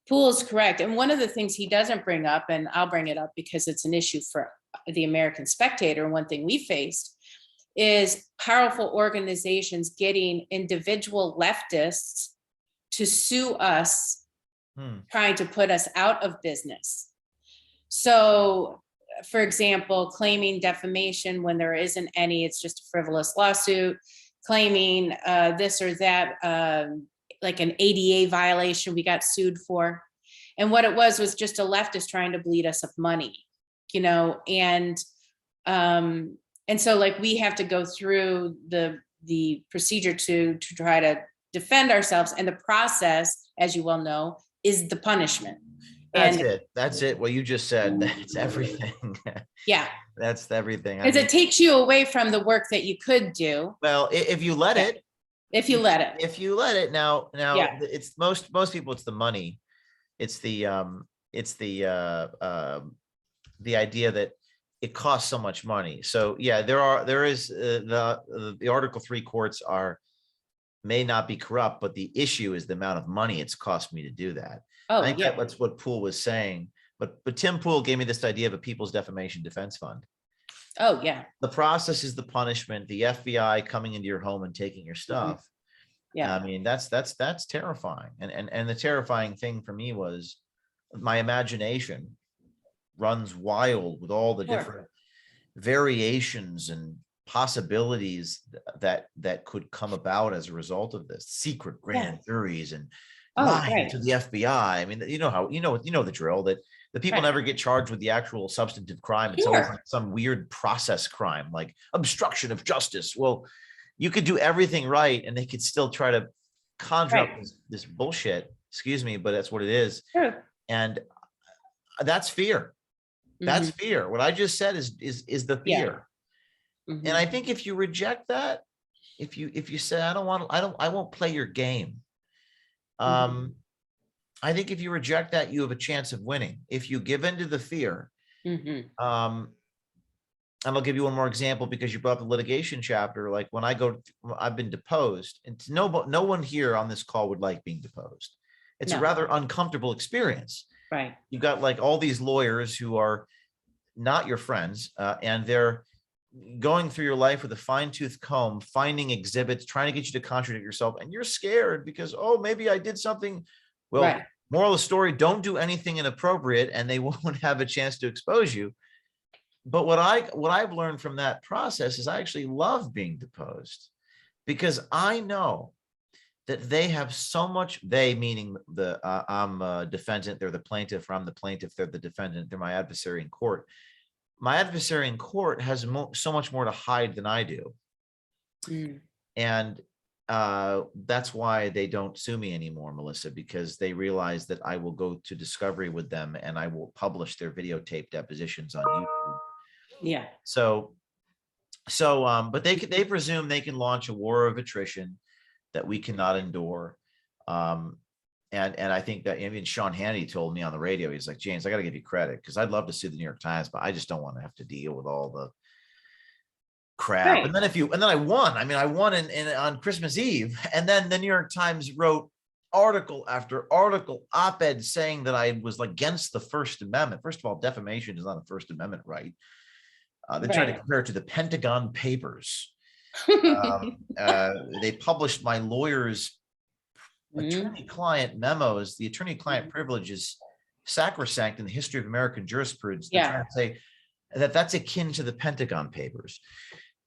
Pool is correct. And one of the things he doesn't bring up, and I'll bring it up because it's an issue for the American Spectator, and one thing we faced, is powerful organizations getting individual leftists to sue us, trying to put us out of business. So, for example, claiming defamation when there isn't any, it's just a frivolous lawsuit, claiming this or that, like an ADA violation we got sued for. And what it was just a leftist trying to bleed us of money, and so like we have to go through the procedure to try to defend ourselves. And the process, as you well know, is the punishment. That's it. What you just said, that's everything. Yeah. That's everything. Because it takes you away from the work that you could do. Well, if you let it. If you let it. If you let it. Now Yeah. it's most people, it's the money. It's the idea that it costs so much money. So yeah, there is the Article 3 courts may not be corrupt, but the issue is the amount of money it's cost me to do that. Oh, I think yeah. that's what Poole was saying. But Tim Poole gave me this idea of a People's Defamation Defense Fund. Oh, yeah. The process is the punishment, the FBI coming into your home and taking your stuff. Yeah. I mean, that's terrifying. And the terrifying thing for me was my imagination runs wild with all the different variations and possibilities that could come about as a result of this. Secret grand juries and lying to the FBI. I mean, you know the drill, that the people never get charged with the actual substantive crime. It's always like some weird process crime, like obstruction of justice. Well, you could do everything right and they could still try to conjure up this bullshit. Excuse me, but that's what it is. True. And that's fear. That's fear. What I just said is the fear. And I think if you reject that, if you say, I won't play your game. I think if you reject that, you have a chance of winning. If you give into the fear, and I'll give you one more example because you brought up the litigation chapter. Like when I've been deposed, and no one here on this call would like being deposed. It's a rather uncomfortable experience. Right. You've got like all these lawyers who are not your friends, and they're going through your life with a fine-tooth comb, finding exhibits, trying to get you to contradict yourself, and you're scared because, oh, maybe I did something. Well, Right. moral of the story, don't do anything inappropriate and they won't have a chance to expose you. But what I've learned from that process is I actually love being deposed, because I know that they have so much, they meaning I'm a defendant, they're the plaintiff, or I'm the plaintiff, they're the defendant, they're my adversary in court. My adversary in court has so much more to hide than I do. Mm. And that's why they don't sue me anymore, Melissa, because they realize that I will go to discovery with them and I will publish their videotape depositions on YouTube. Yeah. But they presume they can launch a war of attrition that we cannot endure. And I think that even Sean Hannity told me on the radio, he's like, James, I got to give you credit, because I'd love to sue the New York Times, but I just don't want to have to deal with all the crap. Right. And then I won. I mean, I won on Christmas Eve, and then the New York Times wrote article after article, op-ed, saying that I was against the First Amendment. First of all, defamation is not a First Amendment right. They tried to compare it to the Pentagon Papers. They published my lawyer's attorney-client memos. The attorney-client privilege is sacrosanct in the history of American jurisprudence. They're trying to say that that's akin to the Pentagon Papers.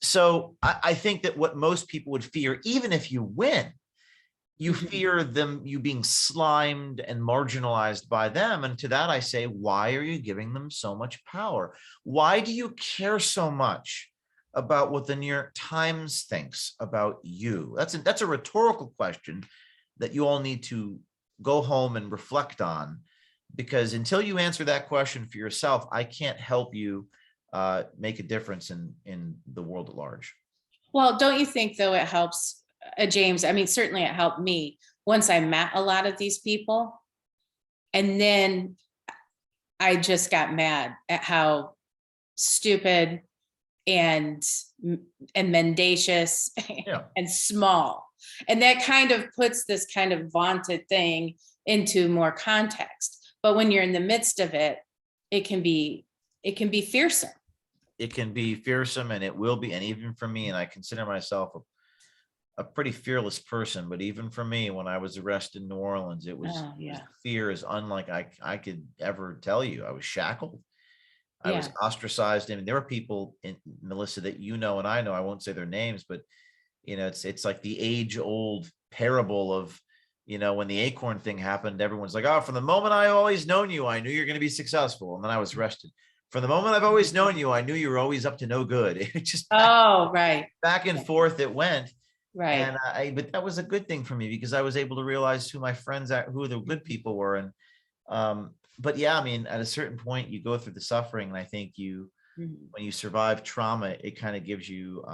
So I think that what most people would fear, even if you win, you fear you being slimed and marginalized by them. And to that I say, why are you giving them so much power? Why do you care so much about what the New York Times thinks about you? That's a rhetorical question that you all need to go home and reflect on, because until you answer that question for yourself, I can't help you make a difference in the world at large. Well, don't you think though it helps, James? I mean, certainly it helped me once I met a lot of these people. And then I just got mad at how stupid and mendacious and small. And that kind of puts this kind of vaunted thing into more context. But when you're in the midst of it, it can be fearsome. It can be fearsome, and it will be. And even for me, and I consider myself a pretty fearless person, but even for me, when I was arrested in New Orleans, it was fear is unlike I could ever tell you. I was shackled. I was ostracized. I mean, there were people in Melissa that you know and I know. I won't say their names, but it's like the age-old parable of, when the acorn thing happened, everyone's like, oh, from the moment I always known you, I knew you're going to be successful. And then I was arrested. From the moment I've always known you, I knew you were always up to no good. It just back and forth it went. Right. And but that was a good thing for me, because I was able to realize who my friends are, who the good people were. And but yeah, I mean, at a certain point you go through the suffering, and I think when you survive trauma, it kind of gives you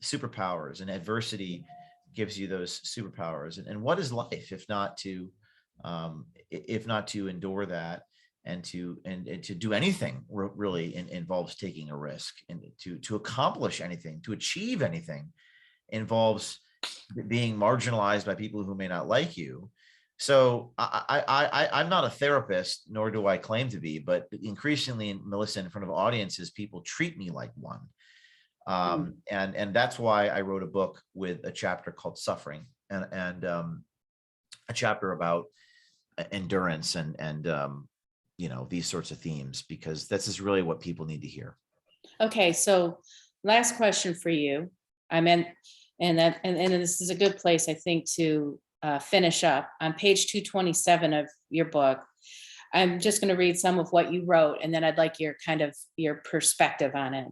superpowers, and adversity gives you those superpowers. And what is life if not to endure that, and to do anything really involves taking a risk, and to accomplish anything, to achieve anything involves being marginalized by people who may not like you. So I'm not a therapist, nor do I claim to be, but increasingly, Melissa, in front of audiences, people treat me like one. And that's why I wrote a book with a chapter called Suffering, and a chapter about endurance and these sorts of themes, because this is really what people need to hear. Okay, so last question for you. And this is a good place, I think, to finish up. On page 227 of your book, I'm just going to read some of what you wrote, and then I'd like your perspective on it.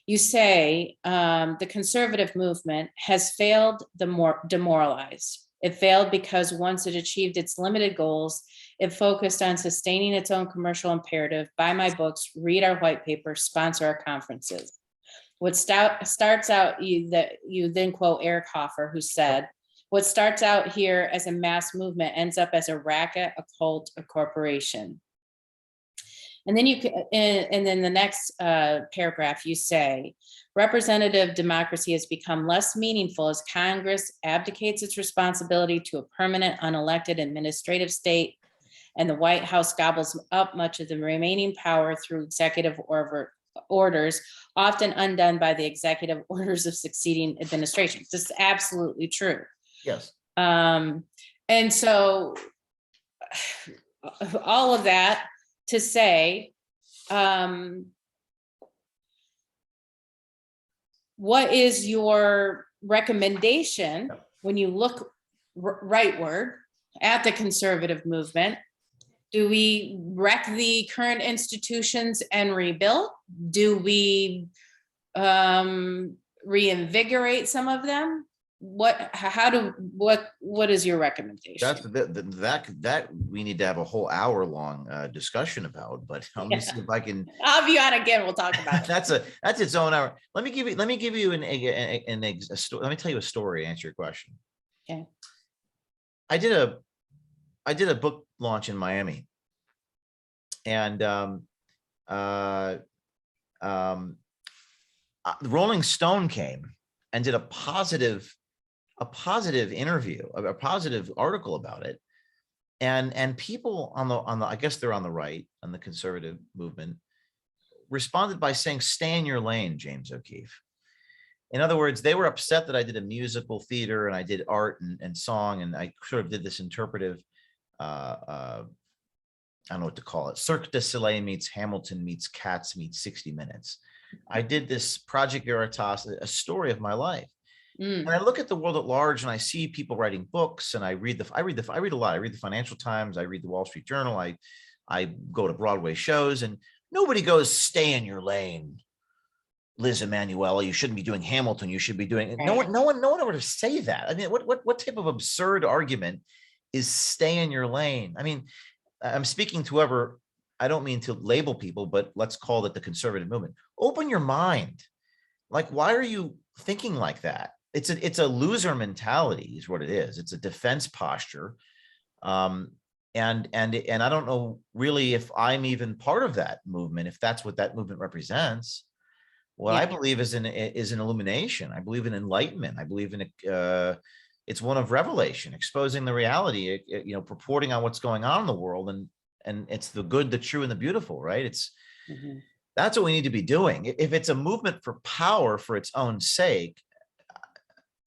You say the conservative movement has failed the demoralized. It failed because once it achieved its limited goals, it focused on sustaining its own commercial imperative: buy my books, read our white paper, sponsor our conferences. What starts out, you then quote Eric Hoffer, who said, what starts out here as a mass movement ends up as a racket, a cult, a corporation. And then and then the next paragraph, you say, representative democracy has become less meaningful as Congress abdicates its responsibility to a permanent, unelected administrative state, and the White House gobbles up much of the remaining power through executive orders, often undone by the executive orders of succeeding administrations. This is absolutely true. Yes. And so all of that to say, what is your recommendation when you look rightward at the conservative movement? Do we wreck the current institutions and rebuild? Do we reinvigorate some of them? What is your recommendation? That's that we need to have a whole hour-long discussion about, but let me see if I can. I'll have you on again. We'll talk about it. That's its own hour. Let me give you let me tell you a story to answer your question. Okay. I did a book launch in Miami, and the Rolling Stone came and did a positive interview, a positive article about it, and people on the I guess they're on the right, on the conservative movement, responded by saying, "Stay in your lane, James O'Keefe." In other words, they were upset that I did a musical theater and I did art and song, and I sort of did this interpretive, I don't know what to call it, Cirque du Soleil meets Hamilton meets Cats meets 60 Minutes. I did this Project Veritas, a story of my life. And I look at the world at large, and I see people writing books, and I read a lot. I read the Financial Times, I read the Wall Street Journal, I go to Broadway shows, and nobody goes, "Stay in your lane, Liz Emanuele, you shouldn't be doing Hamilton, you should be doing." No one ever to say that. I mean, what type of absurd argument is "stay in your lane"? I mean, I'm speaking to whoever, I don't mean to label people, but let's call it the conservative movement. Open your mind. Like, why are you thinking like that? It's a loser mentality is what it is. It's a defense posture. And I don't know really if I'm even part of that movement, if that's what that movement represents. What I believe is an illumination. I believe in enlightenment. I believe in it's one of revelation, exposing the reality, purporting on what's going on in the world, and it's the good, the true, and the beautiful, right? That's what we need to be doing. If it's a movement for power for its own sake,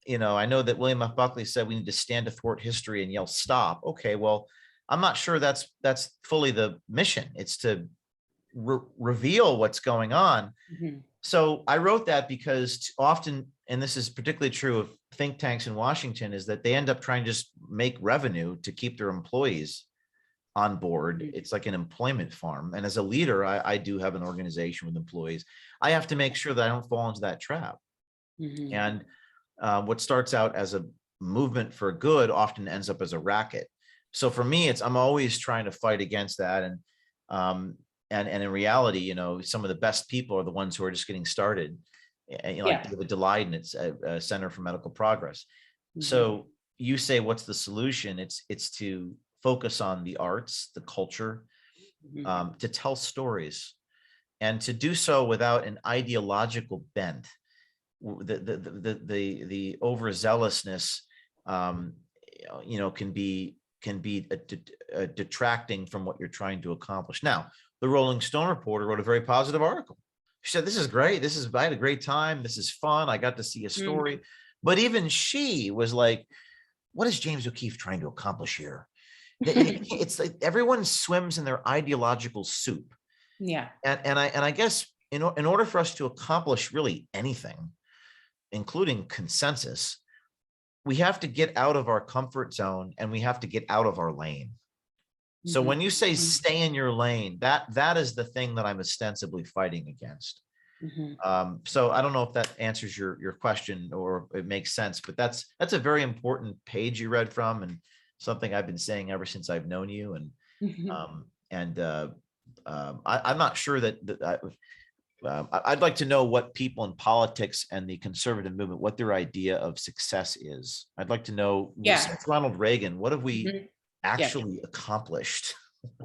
I know that William F. Buckley said we need to stand athwart history and yell stop. Okay, well, I'm not sure that's fully the mission. It's to reveal what's going on. So I wrote that because often, and this is particularly true of think tanks in Washington, is that they end up trying to just make revenue to keep their employees on board. It's like an employment farm. And as a leader, I do have an organization with employees. I have to make sure that I don't fall into that trap. And what starts out as a movement for good often ends up as a racket. So for me, I'm always trying to fight against that. And in reality, some of the best people are the ones who are just getting started. Like David Daleiden, it's a Center for Medical Progress. So you say, what's the solution? It's to focus on the arts, the culture, to tell stories, and to do so without an ideological bent. The overzealousness, can be detracting from what you're trying to accomplish. Now, the Rolling Stone reporter wrote a very positive article. She said, "This is great. I had a great time. This is fun. I got to see a story." But even she was like, "What is James O'Keefe trying to accomplish here?" It's like everyone swims in their ideological soup. And I guess in order for us to accomplish really anything, including consensus, we have to get out of our comfort zone, and we have to get out of our lane. So when you say stay in your lane, that is the thing that I'm ostensibly fighting against. So I don't know if that answers your question or it makes sense, but that's a very important page you read from, and something I've been saying ever since I've known you. And I'm not sure that I'd like to know what people in politics and the conservative movement, what their idea of success is. I'd like to know, since Ronald Reagan, what have we actually accomplished?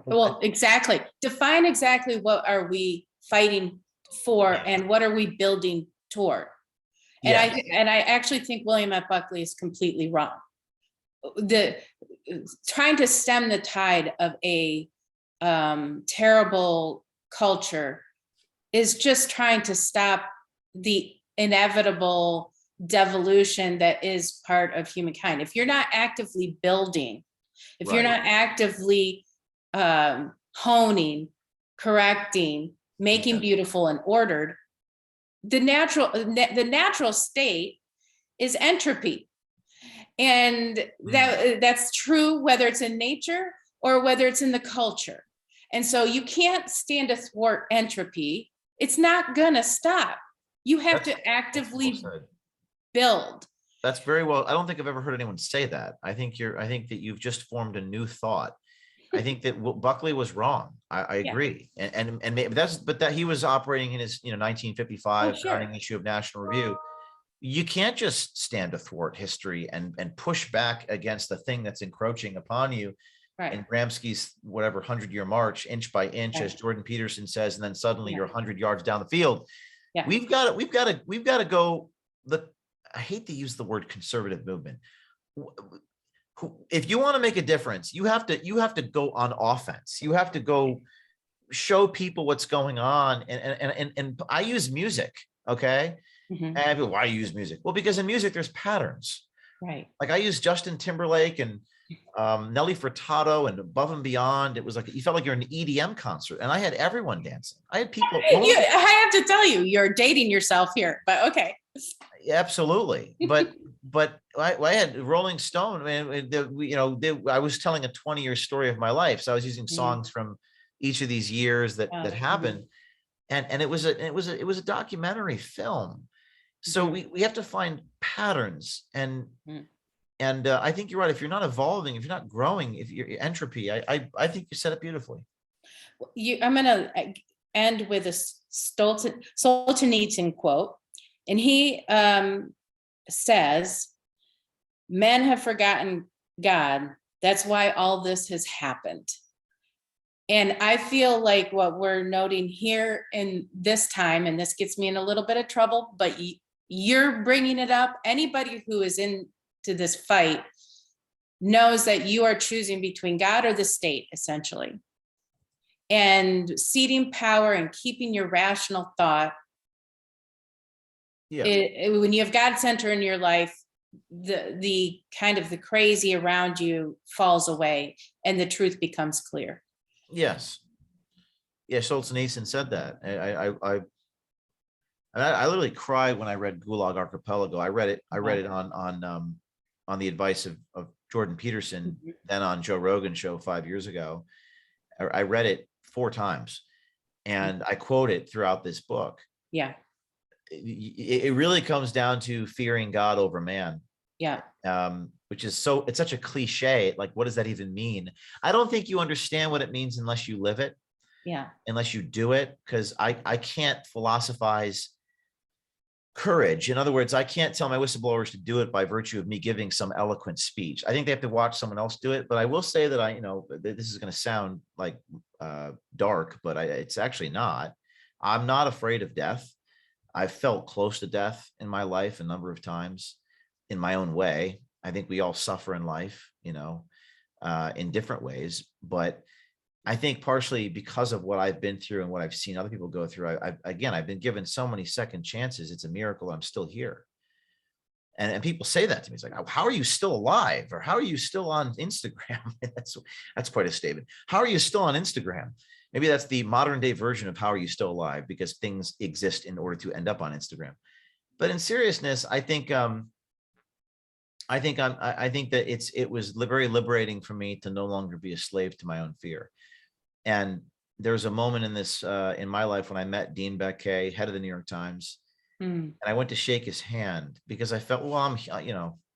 Well, exactly. Define exactly what are we fighting for and what are we building toward? And I actually think William F. Buckley is completely wrong. Trying to stem the tide of a terrible culture is just trying to stop the inevitable devolution that is part of humankind. If you're not actively building, if you're Right. not actively honing, correcting, making Yeah. beautiful and ordered, the natural state is entropy. And that's true whether it's in nature or whether it's in the culture. And so you can't stand to thwart entropy. It's not gonna stop. You have That's to actively well said. build. That's very well. I don't think I've ever heard anyone say that. I think that you've just formed a new thought. I think that Buckley was wrong. I Yeah. agree. And maybe but that he was operating in his, 1955 Oh, sure. founding issue of National Review. You can't just stand to thwart history and push back against the thing that's encroaching upon you. Right. In Gramsci's whatever 100-year march, inch by inch, as Right. Jordan Peterson says, and then suddenly Yeah. you're 100 yards down the field. Yeah. We've got to go. I hate to use the word conservative movement. If you want to make a difference, you have to go on offense. You have to go show people what's going on. And I use music, okay? Mhm. And people, why do you use music? Well, because in music there's patterns. Right. Like I use Justin Timberlake and Nelly Furtado and Above and Beyond. It was like you felt like you're in an EDM concert, and I had everyone dancing. I had people. I have to tell you, you're dating yourself here, but okay. Absolutely, but I had Rolling Stone. Man, I was telling a 20-year story of my life, so I was using songs from each of these years that happened, and it was a documentary film. So we have to find patterns, and I think you're right. If you're not evolving, if you're not growing, if you're entropy, I think you said it beautifully. I'm going to end with a Solzhenitsyn quote, and he says, "Men have forgotten God. That's why all this has happened." And I feel like what we're noting here in this time, and this gets me in a little bit of trouble, but you're bringing it up. Anybody who is into this fight knows that you are choosing between God or the state, essentially. And ceding power and keeping your rational thought. Yeah. When you have God center in your life, the kind of the crazy around you falls away and the truth becomes clear. Yes. Yeah, Solzhenitsyn said that. I literally cried when I read Gulag Archipelago. I read it on the advice of Jordan Peterson, then on Joe Rogan's show 5 years ago. I read it 4 times, and I quote it throughout this book. Yeah. It really comes down to fearing God over man. Yeah. Which is it's such a cliche. Like, what does that even mean? I don't think you understand what it means unless you live it. Yeah. Unless you do it, because I can't philosophize courage. In other words, I can't tell my whistleblowers to do it by virtue of me giving some eloquent speech. I think they have to watch someone else do it. But I will say that this is going to sound like dark, but it's actually not. I'm not afraid of death. I've felt close to death in my life a number of times in my own way. I think we all suffer in life, in different ways. But I think partially because of what I've been through and what I've seen other people go through, I've been given so many second chances. It's a miracle I'm still here. And people say that to me. It's like, how are you still alive? Or how are you still on Instagram? That's quite a statement. How are you still on Instagram? Maybe that's the modern day version of how are you still alive, because things exist in order to end up on Instagram. But in seriousness, I think that it was very liberating for me to no longer be a slave to my own fear. And there's a moment in this in my life when I met Dean Baquet, head of the New York Times, and I went to shake his hand because I felt, well,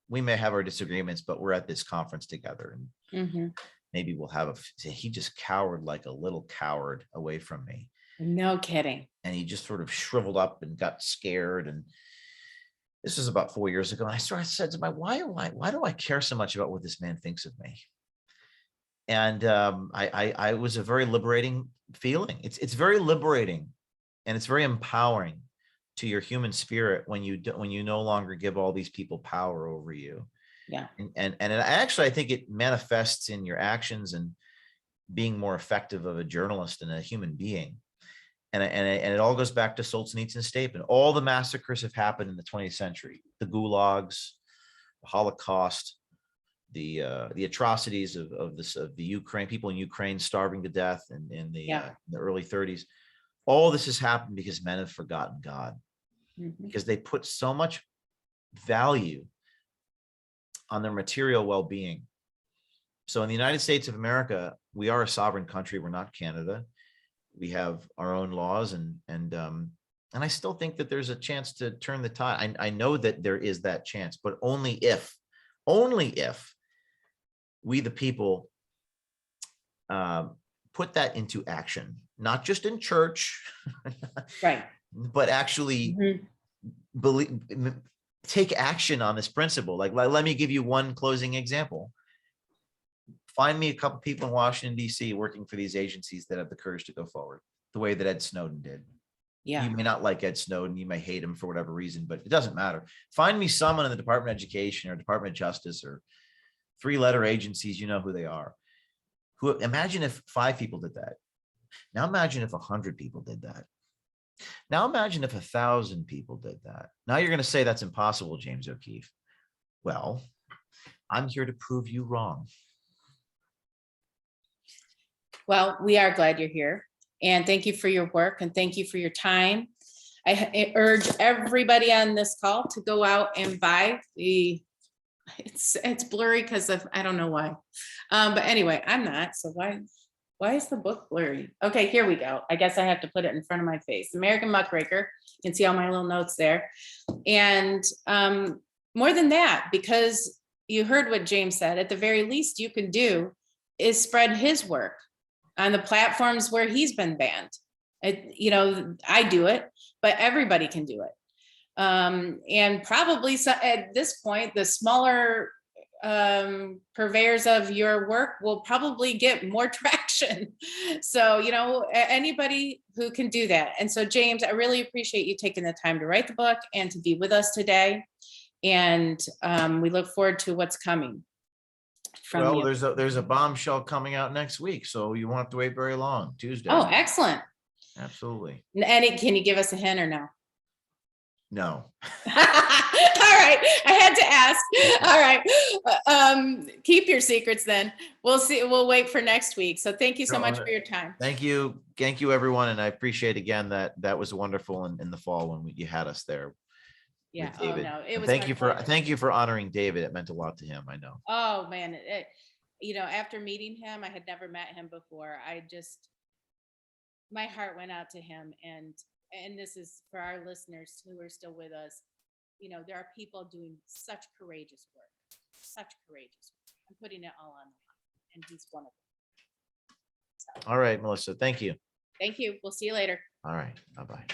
we may have our disagreements, but we're at this conference together, and maybe we'll have he just cowered like a little coward away from me. No kidding. And he just sort of shriveled up and got scared. And this was about 4 years ago. And I said to my, why do I care so much about what this man thinks of me? And I was a very liberating feeling. It's very liberating, and it's very empowering to your human spirit when you no longer give all these people power over you. Yeah. And I think it manifests in your actions and being more effective of a journalist and a human being. and it all goes back to Solzhenitsyn's statement. All the massacres have happened in the 20th century, the gulags, the Holocaust, the atrocities of the Ukraine, people in Ukraine starving to death in the early 30s. All this has happened because men have forgotten God, because they put so much value on their material well-being. So in the United States of America, we are a sovereign country. We're not Canada. We have our own laws, and I still think that there's a chance to turn the tide. I know that there is that chance, but only if we, the people, put that into action, not just in church, Right. but actually take action on this principle. Like, let me give you one closing example. Find me a couple people in Washington, D.C. working for these agencies that have the courage to go forward the way that Ed Snowden did. Yeah. You may not like Ed Snowden, you may hate him for whatever reason, but it doesn't matter. Find me someone in the Department of Education or Department of Justice or three-letter agencies, you know who they are. Who, imagine if 5 people did that. Now imagine if 100 people did that. Now imagine if 1,000 people did that. Now you're going to say that's impossible, James O'Keefe. Well, I'm here to prove you wrong. Well, we are glad you're here, and thank you for your work, and thank you for your time. I urge everybody on this call to go out and buy the, it's blurry because of, I don't know why. But anyway, I'm not, so why is the book blurry? Okay, here we go. I guess I have to put it in front of my face. American Muckraker. You can see all my little notes there. And more than that, because you heard what James said, at the very least you can do is spread his work on the platforms where he's been banned. I do it, but everybody can do it. And probably at this point, the smaller purveyors of your work will probably get more traction. So, anybody who can do that. And so, James, I really appreciate you taking the time to write the book and to be with us today. And we look forward to what's coming. Well, there's a bombshell coming out next week, so you won't have to wait very long. Tuesday. Oh, excellent. Absolutely. And can you give us a hint or no? No. All right. I had to ask. All right. Keep your secrets then. We'll see. We'll wait for next week. So thank you so much for your time. Thank you. Thank you, everyone. And I appreciate again that was wonderful in the fall when you had us there. Yeah. Oh, no, it was. Thank you for honoring David. It meant a lot to him. I know. Oh man. After meeting him, I had never met him before. My heart went out to him, and this is for our listeners who are still with us. There are people doing such courageous work. I'm putting it all on the line, and he's one of them. So. All right, Melissa. Thank you. Thank you. We'll see you later. All right. Bye-bye.